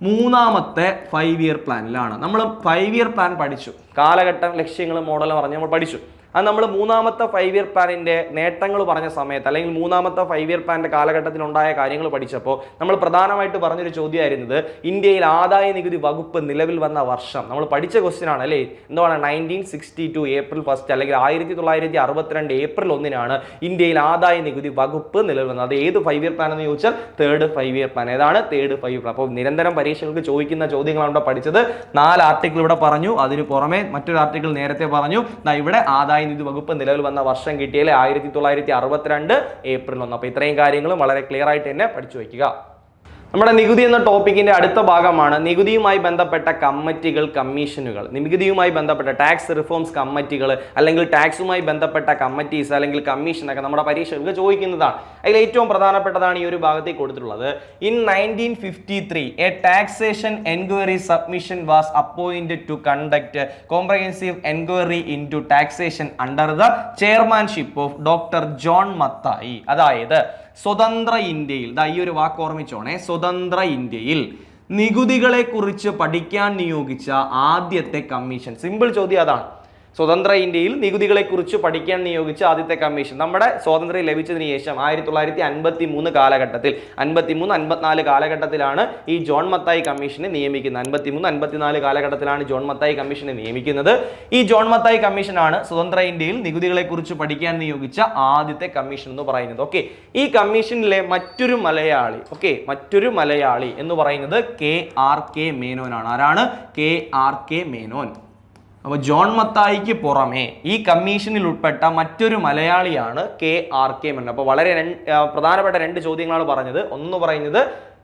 Speaker 1: 3ാമത്തെ 5 ഇയർ പ്ലാനിലാണ്. നമ്മൾ 5 ഇയർ പ്ലാൻ പഠിച്ചു. കാലഘട്ടം, ലക്ഷ്യങ്ങൾ, മോഡൽ പറഞ്ഞ് നമ്മൾ പഠിച്ചു. അത് നമ്മൾ മൂന്നാമത്തെ 5 ഇയർ പ്ലാനിൻ്റെ നേട്ടങ്ങൾ പറഞ്ഞ സമയത്ത് അല്ലെങ്കിൽ മൂന്നാമത്തെ 5 ഇയർ പ്ലാനിൻ്റെ കാലഘട്ടത്തിൽ ഉണ്ടായ കാര്യങ്ങൾ പഠിച്ചപ്പോൾ നമ്മൾ പ്രധാനമായിട്ട് പറഞ്ഞൊരു ചോദ്യമായിരുന്നത് ഇന്ത്യയിൽ ആദായ നികുതി വകുപ്പ് നിലവിൽ വന്ന വർഷം. നമ്മൾ പഠിച്ച ക്വസ്റ്റ്യൻ ആണ് അല്ലേ, എന്താണ് 1962 ഏപ്രിൽ 1 അല്ലെങ്കിൽ 1962 ഏപ്രിൽ 1 ഇന്ത്യയിൽ ആദായ നികുതി വകുപ്പ് നിലവിൽ വന്നത്. അത് ഏത് 5 ഇയർ പ്ലാൻ എന്ന് ചോദിച്ചാൽ തേർഡ് 5 ഇയർ പ്ലാൻ. ഏതാണ് തേർഡ് 5 ഇയർ പ്ലാൻ? അപ്പോൾ നിരന്തരം പരീക്ഷകൾക്ക് ചോദിക്കുന്ന ചോദ്യങ്ങളാണ് ഇവിടെ പഠിച്ചത്. 4 ആർട്ടിക്കിൾ ഇവിടെ പറഞ്ഞു, അതിന് പുറമെ മറ്റൊരു ആർട്ടിക്കിൾ നേരത്തെ പറഞ്ഞു. ഇവിടെ ആദായ നികുതി വകുപ്പ് നിലവിൽ വന്ന വർഷം കിട്ടിയാൽ 1962 ഏപ്രിൽ 1. അപ്പോൾ ഇത്രയും കാര്യങ്ങളും വളരെ ക്ലിയർ ആയിട്ട് തന്നെ പഠിച്ചു വയ്ക്കുക. നമ്മുടെ നികുതി എന്ന ടോപ്പിക്കിന്റെ അടുത്ത ഭാഗമാണ് നികുതിയുമായി ബന്ധപ്പെട്ട കമ്മിറ്റികൾ, കമ്മീഷനുകൾ. നികുതിയുമായി ബന്ധപ്പെട്ട ടാക്സ് റിഫോംസ് കമ്മിറ്റികൾ അല്ലെങ്കിൽ ടാക്സുമായി ബന്ധപ്പെട്ട കമ്മിറ്റീസ് അല്ലെങ്കിൽ കമ്മീഷനൊക്കെ നമ്മുടെ പരീക്ഷകൾക്ക് ചോദിക്കുന്നതാണ്. അതിൽ ഏറ്റവും പ്രധാനപ്പെട്ടതാണ് ഈ ഒരു ഭാഗത്തേക്ക് കൊടുത്തിട്ടുള്ളത്. In 1953 a taxation enquiry submission was appointed to conduct comprehensive enquiry in to taxation under the chairmanship of doctor John Mathai. അതായത് സ്വതന്ത്ര ഇന്ത്യയിൽ, ഈ ഒരു വാക്ക് ഓർമ്മിച്ചോണേ, സ്വതന്ത്ര ഇന്ത്യയിൽ നികുതികളെ കുറിച്ച് പഠിക്കാൻ നിയോഗിച്ച ആദ്യത്തെ കമ്മീഷൻ. സിമ്പിൾ ചോദ്യം അതാണ്. സ്വതന്ത്ര ഇന്ത്യയിൽ നികുതികളെ കുറിച്ച് പഠിക്കാൻ നിയോഗിച്ച ആദ്യത്തെ കമ്മീഷൻ. നമ്മുടെ സ്വാതന്ത്ര്യം ലഭിച്ചതിന് ശേഷം 1953 കാലഘട്ടത്തിൽ 53-54 കാലഘട്ടത്തിലാണ് ഈ ജോൺ മത്തായി കമ്മീഷനെ നിയമിക്കുന്നത്. 53-54 കാലഘട്ടത്തിലാണ് ജോൺ മത്തായി കമ്മീഷനെ നിയമിക്കുന്നത്. ഈ ജോൺ മത്തായി കമ്മീഷനാണ് സ്വതന്ത്ര ഇന്ത്യയിൽ നികുതികളെ കുറിച്ച് പഠിക്കാൻ നിയോഗിച്ച ആദ്യത്തെ കമ്മീഷൻ എന്ന് പറയുന്നത്. ഓക്കെ, ഈ കമ്മീഷനിലെ മറ്റൊരു മലയാളി എന്ന് പറയുന്നത് KRK മേനോനാണ്. ആരാണ്? KRK മേനോൻ. അപ്പോൾ ജോൺ മത്തായിക്ക് പുറമെ ഈ കമ്മീഷനിൽ ഉൾപ്പെട്ട മറ്റൊരു മലയാളിയാണ് KRK മേനോൻ. അപ്പോൾ വളരെ പ്രധാനപ്പെട്ട 2 ചോദ്യങ്ങളാണ് പറഞ്ഞത്. ഒന്ന് പറയുന്നത്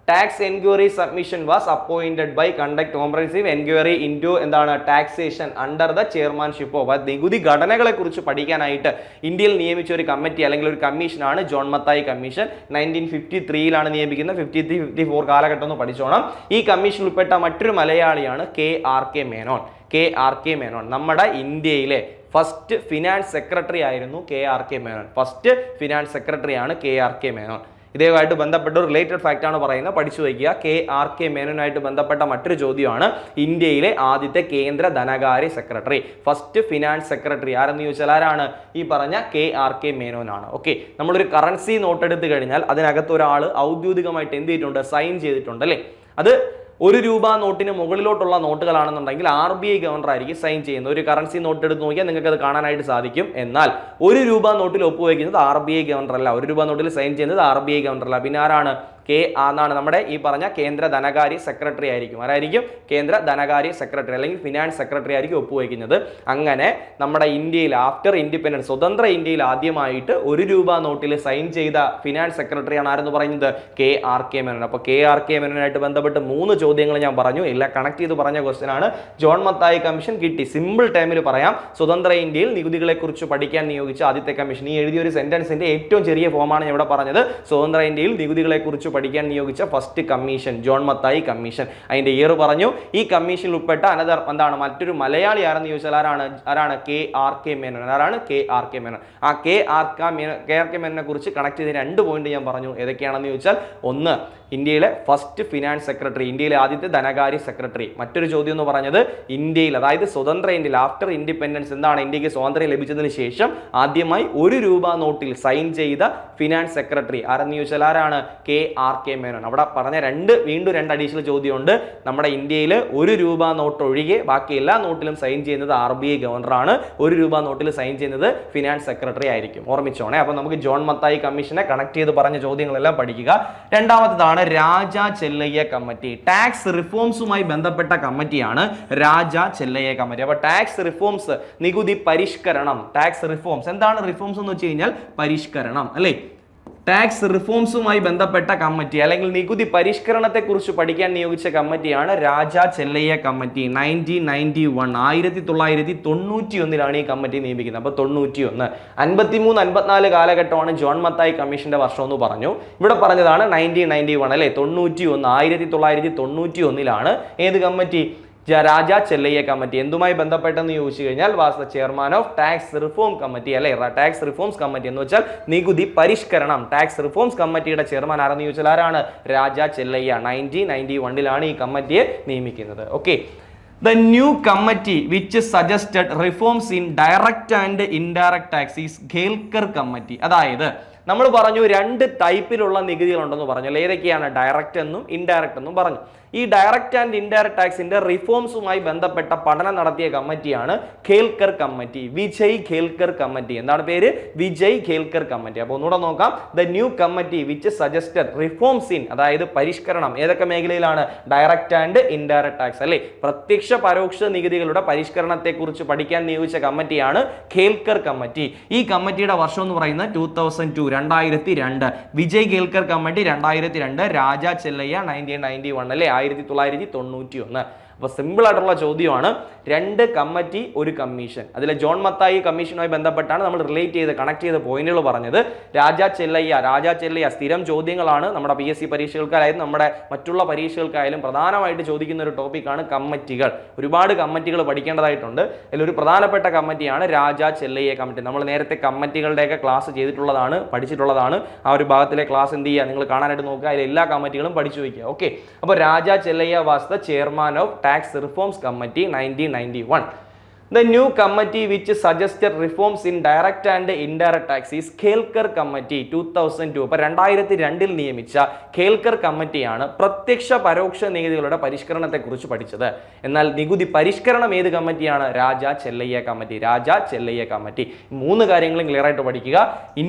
Speaker 1: tax enquiry submission was appointed by conduct comprehensive enquiry into എന്താണ് taxation under the chairmanship of. നികുതി ഘടനകളെ കുറിച്ച് പഠിക്കാനായിട്ട് ഇന്ത്യയിൽ നിയമിച്ച ഒരു കമ്മിറ്റി അല്ലെങ്കിൽ ഒരു കമ്മീഷനാണ് ജോൺ മത്തായി കമ്മീഷൻ. 1953 നിയമിക്കുന്നത്. 53-54 കാലഘട്ടം എന്ന് പഠിച്ചോണം. ഈ കമ്മീഷനിൽ ഉൾപ്പെട്ട മറ്റൊരു മലയാളിയാണ് KRK മേനോൻ. KRK മേനോൻ നമ്മുടെ ഇന്ത്യയിലെ ഫസ്റ്റ് ഫിനാൻസ് സെക്രട്ടറി ആയിരുന്നു KRK മേനോൻ. ഫസ്റ്റ് ഫിനാൻസ് സെക്രട്ടറിയാണ് KRK മേനോൻ. ഇതേമായിട്ട് ബന്ധപ്പെട്ട റിലേറ്റഡ് ഫാക്റ്റ് ആണ് പറയുന്നത്, പഠിച്ചു വയ്ക്കുക. KRK മേനോനായിട്ട് ബന്ധപ്പെട്ട മറ്റൊരു ചോദ്യമാണ് ഇന്ത്യയിലെ ആദ്യത്തെ കേന്ദ്ര ധനകാര്യ സെക്രട്ടറി, ഫസ്റ്റ് ഫിനാൻസ് സെക്രട്ടറി ആരെന്ന് ചോദിച്ചാൽ ആരാണ്? ഈ പറഞ്ഞ KRK മേനോനാണ്. ഓക്കെ, നമ്മളൊരു കറൻസി നോട്ട് എടുത്തു കഴിഞ്ഞാൽ അതിനകത്ത് ഒരാൾ ഔദ്യോഗികമായിട്ട് എന്ത് ചെയ്തിട്ടുണ്ട്? സൈൻ ചെയ്തിട്ടുണ്ട് അല്ലേ? അത് ₹1 നോട്ടിന് മുകളിലോട്ടുള്ള നോട്ടുകളാണെന്നുണ്ടെങ്കിൽ RBI ഗവർണർ ആയിരിക്കും സൈൻ ചെയ്യുന്നത്. ഒരു കറൻസി നോട്ട് എടുത്ത് നോക്കിയാൽ നിങ്ങൾക്ക് അത് കാണാനായിട്ട് സാധിക്കും. എന്നാൽ ₹1 നോട്ടിൽ ഒപ്പുവയ്ക്കുന്നത് RBI ഗവർണർ അല്ല. ₹1 നോട്ടിൽ സൈൻ ചെയ്യുന്നത് RBI ഗവർണർ അല്ല. പിന്നെ ആരാണ്? എന്നാണ് നമ്മുടെ ഈ പറഞ്ഞ കേന്ദ്ര ധനകാര്യ സെക്രട്ടറി ആയിരിക്കും. ആരായിരിക്കും? കേന്ദ്ര ധനകാര്യ സെക്രട്ടറി അല്ലെങ്കിൽ ഫിനാൻസ് സെക്രട്ടറി ആയിരിക്കും ഒപ്പുവയ്ക്കുന്നത്. അങ്ങനെ നമ്മുടെ ഇന്ത്യയിൽ ആഫ്റ്റർ ഇൻഡിപെൻഡൻസ്, സ്വതന്ത്ര ഇന്ത്യയിൽ ആദ്യമായിട്ട് ₹1 നോട്ടിൽ സൈൻ ചെയ്ത ഫിനാൻസ് സെക്രട്ടറിയാണ് ആരെന്ന് പറയുന്നത്? KRK മേനോൻ. അപ്പോൾ KRK മേനോനായിട്ട് ബന്ധപ്പെട്ട് 3 ചോദ്യങ്ങൾ ഞാൻ പറഞ്ഞു. എല്ലാം കണക്ട് ചെയ്ത് പറഞ്ഞ ക്വസ്റ്റ്യൻ ആണ്. ജോൺ മത്തായി കമ്മീഷൻ കിട്ടി. സിമ്പിൾ ടൈമിൽ പറയാം, സ്വതന്ത്ര ഇന്ത്യയിൽ നികുതികളെ കുറിച്ച് പഠിക്കാൻ നിയോഗിച്ച ആദ്യത്തെ കമ്മീഷൻ. ഈ എഴുതിയ ഒരു സെന്റൻസിന്റെ ഏറ്റവും ചെറിയ ഫോമാണ് ഞാൻ ഇവിടെ പറഞ്ഞത്. സ്വതന്ത്ര ഇന്ത്യയിൽ നികുതികളെ കുറിച്ച് പഠിക്കാൻ നിയോഗിച്ച first commission John Mathai commission. അതിന്റെ ഇയർ പറഞ്ഞു. ഈ കമ്മീഷനിൽ ഉൾപ്പെട്ട എന്താണ് മറ്റൊരു മലയാളി ആരെന്ന് ചോദിച്ചാൽ ആരാണ്? KRK മേനോൻ. ആരാണ്? KRK മേനോൻ. ആ KRK മേനോനെ കുറിച്ച് കണക്ട് ചെയ്ത 2 പോയിന്റ് ഞാൻ പറഞ്ഞു. ഏതൊക്കെയാണെന്ന് ചോദിച്ചാൽ, ഒന്ന് ഇന്ത്യയിലെ ഫസ്റ്റ് ഫിനാൻസ് സെക്രട്ടറി, ഇന്ത്യയിലെ ആദ്യത്തെ ധനകാര്യ സെക്രട്ടറി. മറ്റൊരു ചോദ്യം എന്ന് പറഞ്ഞത് ഇന്ത്യയിൽ, അതായത് സ്വതന്ത്ര ഇന്ത്യയിൽ ആഫ്റ്റർ ഇൻഡിപെൻഡൻസ്, എന്താണ് ഇന്ത്യക്ക് സ്വാതന്ത്ര്യം ലഭിച്ചതിന് ശേഷം ആദ്യമായി ₹1 നോട്ടിൽ സൈൻ ചെയ്ത ഫിനാൻസ് സെക്രട്ടറി ആരെന്ന് ചോദിച്ചാൽ ആരാണ്? KRK മേനോൻ. അവിടെ പറഞ്ഞ വീണ്ടും 2 അഡീഷണൽ ചോദ്യമുണ്ട്. നമ്മുടെ ഇന്ത്യയിൽ ₹1 നോട്ട് ഒഴികെ ബാക്കി എല്ലാ നോട്ടിലും സൈൻ ചെയ്യുന്നത് RBI ഗവർണറാണ്. ₹1 നോട്ടിൽ സൈൻ ചെയ്യുന്നത് ഫിനാൻസ് സെക്രട്ടറി ആയിരിക്കും. ഓർമ്മിച്ചോണേ. അപ്പോൾ നമുക്ക് ജോൺ മത്തായി കമ്മീഷനെ കണക്ട് ചെയ്ത് പറഞ്ഞ ചോദ്യങ്ങളെല്ലാം പഠിക്കുക. രണ്ടാമത്തേതാണ് രാജാ ചെല്ലയ്യ കമ്മിറ്റി. ടാക്സ് റിഫോംസുമായി ബന്ധപ്പെട്ട കമ്മിറ്റിയാണ് രാജാ ചെല്ലയ്യ കമ്മിറ്റി. അപ്പോൾ ടാക്സ് റിഫോംസ്, നികുതി പരിഷ്കരണം. ടാക്സ് റിഫോംസ് എന്താണ്? റിഫോംസ് എന്ന് വെച്ച് കഴിഞ്ഞാൽ പരിഷ്കരണം അല്ലേ? ടാക്സ് റിഫോംസുമായി ബന്ധപ്പെട്ട കമ്മിറ്റി അല്ലെങ്കിൽ നികുതി പരിഷ്കരണത്തെ കുറിച്ച് പഠിക്കാൻ നിയോഗിച്ച കമ്മിറ്റിയാണ് രാജാ ചെല്ലയ്യ കമ്മിറ്റി. 1991 ഈ കമ്മിറ്റി നിയമിക്കുന്നത്. അപ്പോൾ 91, 53-54 കാലഘട്ടമാണ് ജോൺ മത്തായി കമ്മീഷന്റെ വർഷം എന്ന് പറഞ്ഞു. ഇവിടെ പറഞ്ഞതാണ് 1991 അല്ലെ? 1991 ഏത് കമ്മിറ്റി? രാജാ ചെല്ലയ്യ കമ്മിറ്റി. എന്തുമായി ബന്ധപ്പെട്ടെന്ന് ചോദിച്ചു കഴിഞ്ഞാൽ was the chairman of tax reform committee അല്ലെ? ടാക്സ് റിഫോംസ് കമ്മിറ്റി എന്ന് വെച്ചാൽ നികുതി പരിഷ്കരണം. ടാക്സ് റിഫോംസ് കമ്മിറ്റിയുടെ ചെയർമാൻ ആരെന്ന് ചോദിച്ചാൽ ആരാണ്? രാജാ ചെല്ലയ്യ. 1991 ഈ കമ്മിറ്റിയെ നിയമിക്കുന്നത്. Okay, The new committee which suggested reforms in direct and indirect tax is Gelkar committee. അതായത് നമ്മൾ പറഞ്ഞു രണ്ട് ടൈപ്പിലുള്ള നികുതികളുണ്ടെന്ന് പറഞ്ഞു. ഏതൊക്കെയാണ്? ഡയറക്റ്റ് എന്നും ഇൻഡയറക്റ്റ് എന്നും പറഞ്ഞു. ഈ ഡയറക്റ്റ് ആൻഡ് ഇൻഡയറക്റ്റ് ടാക്സിന്റെ റിഫോംസുമായി ബന്ധപ്പെട്ട പഠനം നടത്തിയ കമ്മിറ്റിയാണ് ഖേൽക്കർ കമ്മിറ്റി, വിജയ് ഖേൽക്കർ കമ്മിറ്റി. എന്താണ് പേര്? വിജയ് ഖേൽക്കർ കമ്മിറ്റി. അപ്പോൾ ഒന്നുകൂടെ നോക്കാം. The new committee which suggested reforms in, അതായത് പരിഷ്കരണം ഏതൊക്കെ മേഖലയിലാണ്? ഡയറക്റ്റ് ആൻഡ് ഇൻഡയറക്റ്റ് ടാക്സ് അല്ലേ, പ്രത്യക്ഷ പരോക്ഷ നികുതികളുടെ പരിഷ്കരണത്തെ കുറിച്ച് പഠിക്കാൻ നിയോഗിച്ച കമ്മിറ്റിയാണ് ഖേൽക്കർ കമ്മിറ്റി. ഈ കമ്മിറ്റിയുടെ വർഷം എന്ന് പറയുന്നത് 2002, 2002. വിജയ് ഖേൽക്കർ കമ്മിറ്റി 2002, രാജാ ചെല്ലയ്യ 1991 അല്ലേ, 1991. അപ്പോൾ സിമ്പിൾ ആയിട്ടുള്ള ചോദ്യമാണ്. രണ്ട് കമ്മിറ്റി ഒരു കമ്മീഷൻ. അതിലെ ജോൺ മത്തായി കമ്മീഷനുമായി ബന്ധപ്പെട്ടാണ് നമ്മൾ റിലേറ്റ് ചെയ്ത് കണക്ട് ചെയ്ത പോയിന്റുകൾ പറഞ്ഞത്. രാജാ ചെല്ലയ്യ സ്ഥിരം ചോദ്യങ്ങളാണ് നമ്മുടെ PSC പരീക്ഷകൾക്കായാലും നമ്മുടെ മറ്റുള്ള പരീക്ഷകൾക്കായാലും പ്രധാനമായിട്ട് ചോദിക്കുന്ന ഒരു ടോപ്പിക്കാണ് കമ്മിറ്റികൾ. ഒരുപാട് കമ്മിറ്റികൾ പഠിക്കേണ്ടതായിട്ടുണ്ട്. അതിലൊരു പ്രധാനപ്പെട്ട കമ്മിറ്റിയാണ് രാജാ ചെല്ലയ്യ കമ്മിറ്റി. നമ്മൾ നേരത്തെ കമ്മിറ്റികളുടെയൊക്കെ ക്ലാസ് ചെയ്തിട്ടുള്ളതാണ്, പഠിച്ചിട്ടുള്ളതാണ്. ആ ഒരു ഭാഗത്തിലെ ക്ലാസ് എന്ത് ചെയ്യുക, നിങ്ങൾ കാണാനായിട്ട് നോക്കുക. അതിൽ എല്ലാ കമ്മിറ്റികളും പഠിച്ചു വയ്ക്കുക. ഓക്കെ, അപ്പോൾ Raja Chellaiah was the chairman of Tax Reforms Committee 1991. The new committee which suggested reforms in direct and indirect tax is Khelkar Committee 2002. അപ്പോൾ 2002 നിയമിച്ച ഖേൽക്കർ കമ്മിറ്റിയാണ് പ്രത്യക്ഷ പരോക്ഷ നികുതികളുടെ പരിഷ്കരണത്തെക്കുറിച്ച് പഠിച്ചത്. എന്നാൽ നികുതി പരിഷ്കരണം ഏത് കമ്മിറ്റിയാണ്? രാജാ ചെല്ലയ്യ കമ്മിറ്റി. മൂന്ന് കാര്യങ്ങളും ക്ലിയർ ആയിട്ട് പഠിക്കുക.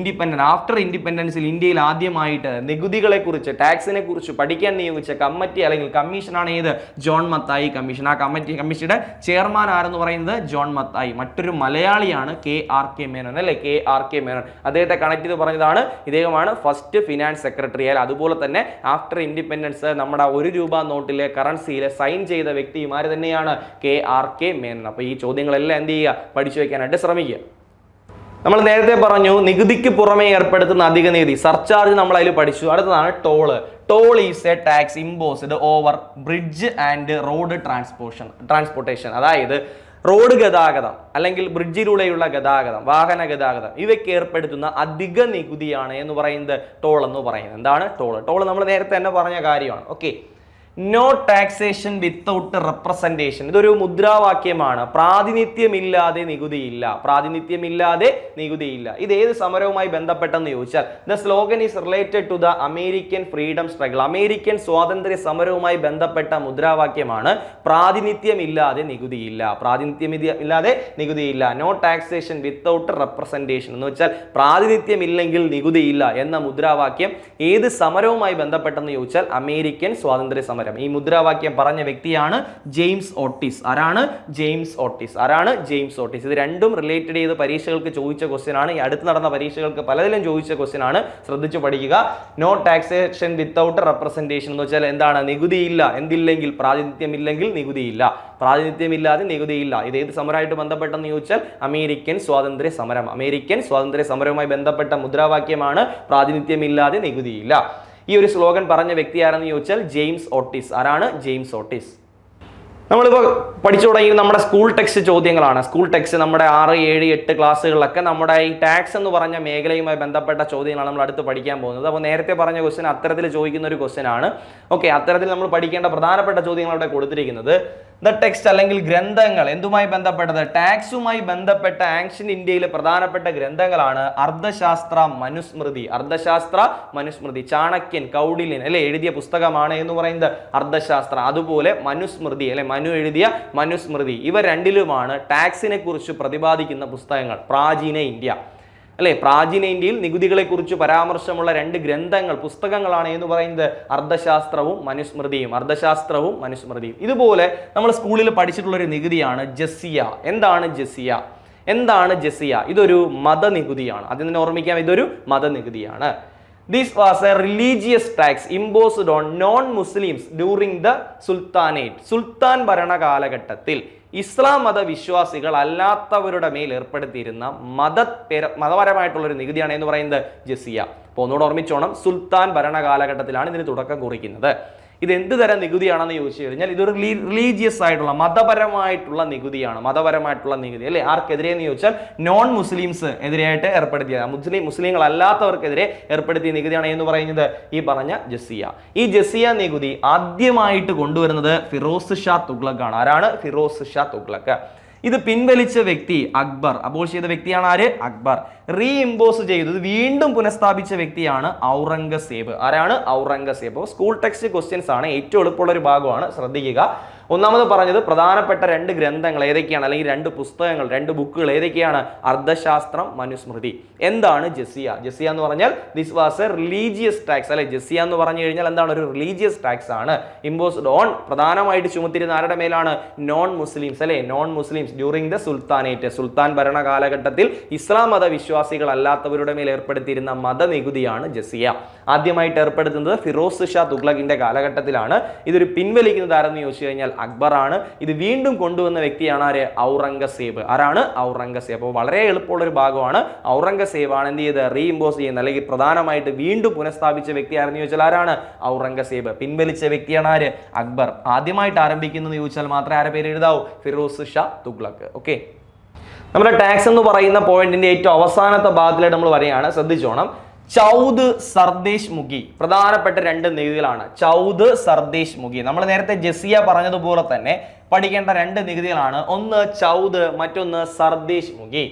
Speaker 1: ആഫ്റ്റർ ഇൻഡിപെൻഡൻസിൽ ഇന്ത്യയിൽ ആദ്യമായിട്ട് നികുതികളെ കുറിച്ച്, ടാക്സിനെ കുറിച്ച് പഠിക്കാൻ നിയോഗിച്ച കമ്മിറ്റി അല്ലെങ്കിൽ കമ്മീഷനാണ് ഏത്? John Mathai commission. ആ കമ്മിറ്റിയുടെ ചെയർമാൻ ആരെന്ന് പറയുന്നത് ജോൺ മത്തായി. മറ്റൊരു മലയാളിയാണ് KRK മേനോൻ അല്ലെ, KRK മേനോൻ. അദ്ദേഹത്തെ കണക്ട് ചെയ്ത് പറഞ്ഞതാണ്. ഇദ്ദേഹമാണ് ഫസ്റ്റ് ഫിനാൻസ് സെക്രട്ടറി. അതുപോലെ തന്നെ ആഫ്റ്റർ ഇൻഡിപെൻഡൻസ് നമ്മുടെ ₹1 നോട്ടിലെ കറൻസിയിലെ സൈൻ ചെയ്ത വ്യക്തിമാര് തന്നെയാണ് KRK മേനോൻ. അപ്പോൾ ഈ ചോദ്യങ്ങളെല്ലാം എന്ത് ചെയ്യുക, പഠിച്ചു വെക്കാനായിട്ട് ശ്രമിക്കുക. നമ്മൾ നേരത്തെ പറഞ്ഞു നികുതിക്ക് പുറമെ ഏർപ്പെടുത്തുന്ന അധിക നികുതി, സർചാർജ് നമ്മൾ അതിൽ പഠിച്ചു. അടുത്തതാണ് toll is a tax imposed over bridge and road transportation. അതായത് റോഡ് ഗതാഗതം അല്ലെങ്കിൽ ബ്രിഡ്ജിലൂടെയുള്ള ഗതാഗതം, വാഹന ഗതാഗതം, ഇവയ്ക്ക് ഏർപ്പെടുത്തുന്ന അധിക നികുതിയാണ് എന്ന് പറയുന്നത് ടോൾ എന്ന് പറയുന്നത്. എന്താണ് ടോൾ? നമ്മൾ നേരത്തെ തന്നെ പറഞ്ഞ കാര്യമാണ്. Okay, no taxation without representation. ഇതൊരു മുദ്രാവാക്യമാണ്. പ്രാതിനിധ്യമില്ലാതെ നികുതിയില്ല. ഇത് ഏത് സമരവുമായി ബന്ധപ്പെട്ടെന്ന് ചോദിച്ചാൽ the slogan is related to the American freedom struggle. American സ്വാതന്ത്ര്യ സമരവുമായി ബന്ധപ്പെട്ട മുദ്രാവാക്യമാണ് പ്രാതിനിധ്യമില്ലാതെ നികുതിയില്ല. നോ ടാക്സേഷൻ വിത്തൗട്ട് റെപ്രസെന്റേഷൻ എന്ന് വെച്ചാൽ പ്രാതിനിധ്യമില്ലെങ്കിൽ നികുതിയില്ല എന്ന മുദ്രാവാക്യം ഏത് സമരവുമായി ബന്ധപ്പെട്ടെന്ന് ചോദിച്ചാൽ അമേരിക്കൻ സ്വാതന്ത്ര്യ സമരം. ഈ മുദ്രാവാക്യം പറഞ്ഞ വ്യക്തിയാണ് ജെയിംസ് ഓട്ടിസ്. ആരാണ്? James Otis. ഇത് രണ്ടും റിലേറ്റഡ് ചെയ്ത് പരീക്ഷകൾക്ക് ചോദിച്ച ക്വസ്റ്റ്യൻ ആണ്. ഈ അടുത്ത് നടന്ന പരീക്ഷകൾക്ക് പലതിലും ചോദിച്ച ക്വസ്റ്റ്യൻ ആണ്. ശ്രദ്ധിച്ചു പഠിക്കുക. നോ ടാക്സേഷൻ വിത്തൗട്ട് റെപ്രസെന്റേഷൻ എന്ന് വെച്ചാൽ എന്താണ്? നികുതിയില്ല. എന്തില്ലെങ്കിൽ? പ്രാതിനിധ്യമില്ലെങ്കിൽ നികുതിയില്ല. പ്രാതിനിധ്യമില്ലാതെ നികുതിയില്ല. ഇത് ഏത് സമരമായിട്ട് ബന്ധപ്പെട്ടെന്ന് ചോദിച്ചാൽ അമേരിക്കൻ സ്വാതന്ത്ര്യ സമരവുമായി ബന്ധപ്പെട്ട മുദ്രാവാക്യമാണ് പ്രാതിനിധ്യമില്ലാതെ നികുതിയില്ല. ഈ ഒരു സ്ലോഗൻ പറഞ്ഞ വ്യക്തി ആരെന്ന് ചോദിച്ചാൽ ജെയിംസ് ഓട്ടിസ്. ആരാണ്? James Otis. നമ്മളിപ്പോൾ പഠിച്ചു തുടങ്ങി നമ്മുടെ സ്കൂൾ ടെക്സ്റ്റ് ചോദ്യങ്ങളാണ്. സ്കൂൾ ടെക്സ്റ്റ് നമ്മുടെ 6, 7, 8 ക്ലാസ്സുകളിലൊക്കെ നമ്മുടെ ഈ ടാക്സ് എന്ന് പറഞ്ഞ മേഖലയുമായി ബന്ധപ്പെട്ട ചോദ്യങ്ങളാണ് നമ്മൾ അടുത്ത് പഠിക്കാൻ പോകുന്നത്. അപ്പോൾ നേരത്തെ പറഞ്ഞ ക്വസ്റ്റ്യൻ അത്തരത്തിൽ ചോദിക്കുന്ന ഒരു ക്വസ്റ്റ്യൻ ആണ്. ഓക്കെ, അത്തരത്തിൽ നമ്മൾ പഠിക്കേണ്ട പ്രധാനപ്പെട്ട ചോദ്യങ്ങൾ അവിടെ കൊടുത്തിരിക്കുന്നത് ദ ടെക്സ്റ്റ് അല്ലെങ്കിൽ ഗ്രന്ഥങ്ങൾ എന്തുമായി ബന്ധപ്പെട്ടത്? ടാക്സുമായി ബന്ധപ്പെട്ട ആൻഷ്യന്റ് ഇന്ത്യയിലെ പ്രധാനപ്പെട്ട ഗ്രന്ഥങ്ങളാണ് അർത്ഥശാസ്ത്ര മനുസ്മൃതി. ചാണക്യൻ, കൗടില്യൻ അല്ലെ എഴുതിയ പുസ്തകമാണ് എന്ന് പറയുന്നത് അർത്ഥശാസ്ത്ര. അതുപോലെ മനുസ്മൃതി അല്ലെ മനു എഴുതിയ മനുസ്മൃതി. ഇവ രണ്ടിലുമാണ് ടാക്സിനെ കുറിച്ച് പ്രതിപാദിക്കുന്ന പുസ്തകങ്ങൾ. പ്രാചീന ഇന്ത്യയിൽ നികുതികളെ കുറിച്ച് പരാമർശമുള്ള 2 ഗ്രന്ഥങ്ങൾ, പുസ്തകങ്ങളാണ് എന്ന് പറയുന്നത് അർത്ഥശാസ്ത്രവും മനുസ്മൃതിയും. ഇതുപോലെ നമ്മൾ സ്കൂളിൽ പഠിച്ചിട്ടുള്ള ഒരു നികുതിയാണ് ജസിയ. എന്താണ് ജസിയ? ഇതൊരു മതനികുതിയാണ്. അതിൽ നിന്ന് ഓർമ്മിക്കാം, ഇതൊരു മതനികുതിയാണ്. This was a religious tax imposed on non-Muslims during the Sultanate. സുൽത്താൻ ഭരണകാലഘട്ടത്തിൽ ഇസ്ലാം മതവിശ്വാസികൾ അല്ലാത്തവരുടെ മേൽ ഏർപ്പെടുത്തിയിരുന്ന മതപരമായിട്ടുള്ളൊരു നികുതിയാണ് എന്ന് പറയുന്നത് ജസിയ. അപ്പോൾ ഒന്നുകൂടെ ഓർമ്മിച്ചോണം, സുൽത്താൻ ഭരണകാലഘട്ടത്തിലാണ് ഇതിന് തുടക്കം കുറിക്കുന്നത്. ഇത് എന്ത് തരം നികുതിയാണെന്ന് ചോദിച്ചു കഴിഞ്ഞാൽ ഇതൊരു റിലീജിയസ് ആയിട്ടുള്ള മതപരമായിട്ടുള്ള നികുതിയാണ്. മതപരമായിട്ടുള്ള നികുതി അല്ലെ. ആർക്കെതിരെ എന്ന് ചോദിച്ചാൽ നോൺ മുസ്ലിംസ് എതിരെയായിട്ട് ഏർപ്പെടുത്തിയത്, മുസ്ലിങ്ങൾ അല്ലാത്തവർക്കെതിരെ ഏർപ്പെടുത്തിയ നികുതിയാണ് എന്ന് പറയുന്നത് ഈ പറഞ്ഞ ജസിയ. ഈ ജസിയ നികുതി ആദ്യമായിട്ട് കൊണ്ടുവരുന്നത് ഫിറോസ് ഷാ തുഗ്ലക് ആണ്. ആരാണ്? ഫിറോസ് ഷാ തുഗ്ലക്. ഇത് പിൻവലിച്ച വ്യക്തി അക്ബർ. അബോളിഷ് ചെയ്ത വ്യക്തിയാണ് ആര്? അക്ബർ. റീഇംപോസ് ചെയ്തത് വീണ്ടും പുനഃസ്ഥാപിച്ച വ്യക്തിയാണ് ഔറംഗസേബ്. ആരാണ്? ഔറംഗസേബ്. സ്കൂൾ ടെക്സ്റ്റ് ക്വസ്റ്റ്യൻസ് ആണ്, ഏറ്റവും എളുപ്പമുള്ള ഒരു ഭാഗമാണ്, ശ്രദ്ധിക്കുക. ഒന്നാമത് പറഞ്ഞത് പ്രധാനപ്പെട്ട 2 ഗ്രന്ഥങ്ങൾ ഏതൊക്കെയാണ്, അല്ലെങ്കിൽ 2 പുസ്തകങ്ങൾ, 2 ബുക്കുകൾ ഏതൊക്കെയാണ്? അർത്ഥശാസ്ത്രം, മനുസ്മൃതി. എന്താണ് ജസിയ? ജസിയ എന്ന് പറഞ്ഞാൽ this was a religious tax അല്ലെ. ജസിയ എന്ന് പറഞ്ഞു കഴിഞ്ഞാൽ എന്താണ്? ഒരു റിലീജിയസ് ടാക്സ് ആണ്. ഇമ്പോസ്ഡ് ഓൺ, പ്രധാനമായിട്ട് ചുമത്തിരുന്ന ആരുടെ മേലാണ്? നോൺ മുസ്ലിംസ് അല്ലെ. Non Muslims during the sultanate, സുൽത്താൻ ഭരണ കാലഘട്ടത്തിൽ ഇസ്ലാം മത വിശ്വാസികൾ അല്ലാത്തവരുടെ മേൽ ഏർപ്പെടുത്തിയിരുന്ന മതനികുതിയാണ് ജസിയ. ആദ്യമായിട്ട് ഏർപ്പെടുത്തുന്നത് ഫിറോസ് ഷാ തുഗ്ലക്കിന്റെ കാലഘട്ടത്തിലാണ്. ഇതൊരു പിൻവലിക്കുന്നത് ആരെന്ന് ചോദിച്ചു കഴിഞ്ഞാൽ അക്ബർ ആണ്. ഇത് വീണ്ടും കൊണ്ടുവന്ന വ്യക്തിയാണ് ആര്? ഔറംഗസേബ്. ആരാണ്? ഔറംഗസേബ്. അപ്പോൾ വളരെ എളുപ്പമുള്ള ഒരു ഭാഗമാണ്. ഔറംഗസേബ് ആണ് എന്ത് ചെയ്ത് റീഇംപോസ് ചെയ്യുന്നത്, അല്ലെങ്കിൽ പ്രധാനമായിട്ട് വീണ്ടും പുനഃസ്ഥാപിച്ച വ്യക്തി ആരെന്ന് ചോദിച്ചാൽ ആരാണ്? ഔറംഗസേബ്. പിൻവലിച്ച വ്യക്തിയാണ് ആര്? അക്ബർ. ആദ്യമായിട്ട് ആരംഭിക്കുന്നത് ചോദിച്ചാൽ മാത്രമേ ആരെ പേര് എഴുതാവൂ? ഫിറോസ് ഷാ തുഗ്ലക്. ഓക്കെ, നമ്മുടെ ടാക്സ് എന്ന് പറയുന്ന പോയിന്റിന്റെ ഏറ്റവും അവസാനത്തെ ഭാഗത്തിലായിട്ട് നമ്മൾ പറയുകയാണ്, ശ്രദ്ധിച്ചോണം. ചൗദ് സർദേശ് മുഖി, പ്രധാനപ്പെട്ട 2 നികുതികളാണ്. ചൗദ് സർദേശ് മുഖി. നമ്മൾ നേരത്തെ ജസിയ പറഞ്ഞതുപോലെ തന്നെ പഠിക്കേണ്ട 2 നികുതികളാണ്. ഒന്ന് ചൗദ്, മറ്റൊന്ന് സർദേശ് മുഖി.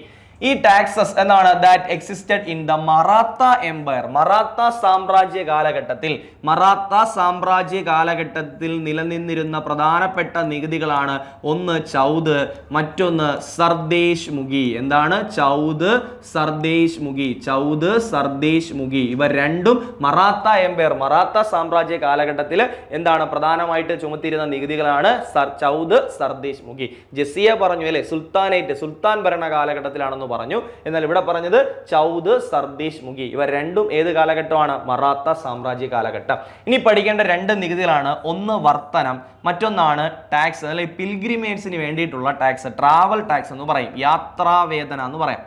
Speaker 1: ഈ ടാക്സസ് എന്താണ്? That existed in the Maratha empire. Maratha സാമ്രാജ്യ കാലഘട്ടത്തിൽ നിലനിന്നിരുന്ന പ്രധാനപ്പെട്ട നികുതികളാണ്. ഒന്ന് ചൗദ്, മറ്റൊന്ന് സർദേശ് മുഖി. എന്താണ്? ചൗദ്, സർദേശ് മുഖി. ചൗദ്, സർദേശ് മുഖി. ഇവ രണ്ടും മറാത്ത എംപയർ, മറാത്ത സാമ്രാജ്യ കാലഘട്ടത്തിൽ എന്താണ് പ്രധാനമായിട്ട് ചുമത്തിയിരുന്ന നികുതികളാണ്. ചൗദ്, സർദേശ് മുഖി. ജസിയ പറഞ്ഞു അല്ലെ, സുൽത്താനേറ്റ്, സുൽത്താൻ ഭരണ കാലഘട്ടത്തിലാണെന്ന് പറഞ്ഞു. എന്നാൽ ഇവിടെ പറഞ്ഞത് ചൗദ്, സർദേശ് മുഖി. ഇവ രണ്ടും ഏത് കാലഘട്ടമാണ്? മറാത്ത സാമ്രാജ്യ കാലഘട്ടം. ഇനി പഠിക്കേണ്ട 2 നികുതികളാണ്. ഒന്ന് വർത്തനം, മറ്റൊന്നാണ് ടാക്സ് അല്ലെങ്കിൽ പിൽഗ്രിമേറ്റ്സിന് വേണ്ടിയിട്ടുള്ള ടാക്സ്. ട്രാവൽ ടാക്സ് എന്ന് പറയും, യാത്രാവേതന എന്ന് പറയാം.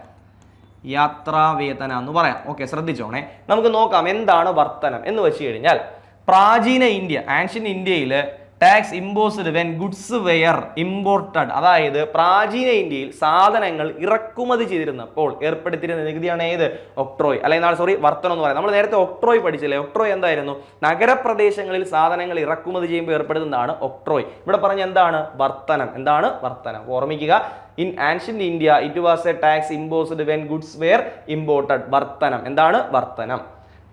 Speaker 1: യാത്രാവേതന എന്ന് പറയാം. ഓക്കെ, ശ്രദ്ധിച്ചോണേ. നമുക്ക് നോക്കാം എന്താണ് വർത്തനം എന്ന് വെച്ച് കഴിഞ്ഞാൽ, പ്രാചീന ഇന്ത്യ, ആൻഷ്യൻ ഇന്ത്യയിൽ tax imposed when goods were imported. അതായത് പ്രാചീന ഇന്ത്യയിൽ സാധനങ്ങൾ ഇറക്കുമതി ചെയ്തിരുന്നപ്പോൾ ഏർപ്പെടുത്തിയിരുന്ന നികുതിയാണ് ഏത്? ഒക്ട്രോയ്, അല്ലെങ്കിൽ വർത്തനം എന്ന് പറയാം. നമ്മൾ നേരത്തെ ഒക്ട്രോയ് പഠിച്ചില്ലേ? ഒക്ട്രോയ് എന്തായിരുന്നു? നഗരപ്രദേശങ്ങളിൽ സാധനങ്ങൾ ഇറക്കുമതി ചെയ്യുമ്പോൾ ഏർപ്പെടുന്നതാണ് ഒക്ട്രോയ്. ഇവിടെ പറഞ്ഞ എന്താണ്? വർത്തനം. എന്താണ് വർത്തനം? ഓർമ്മിക്കുക, in ancient India it was a tax imposed when goods were imported. വർത്തനം. എന്താണ് വർത്തനം?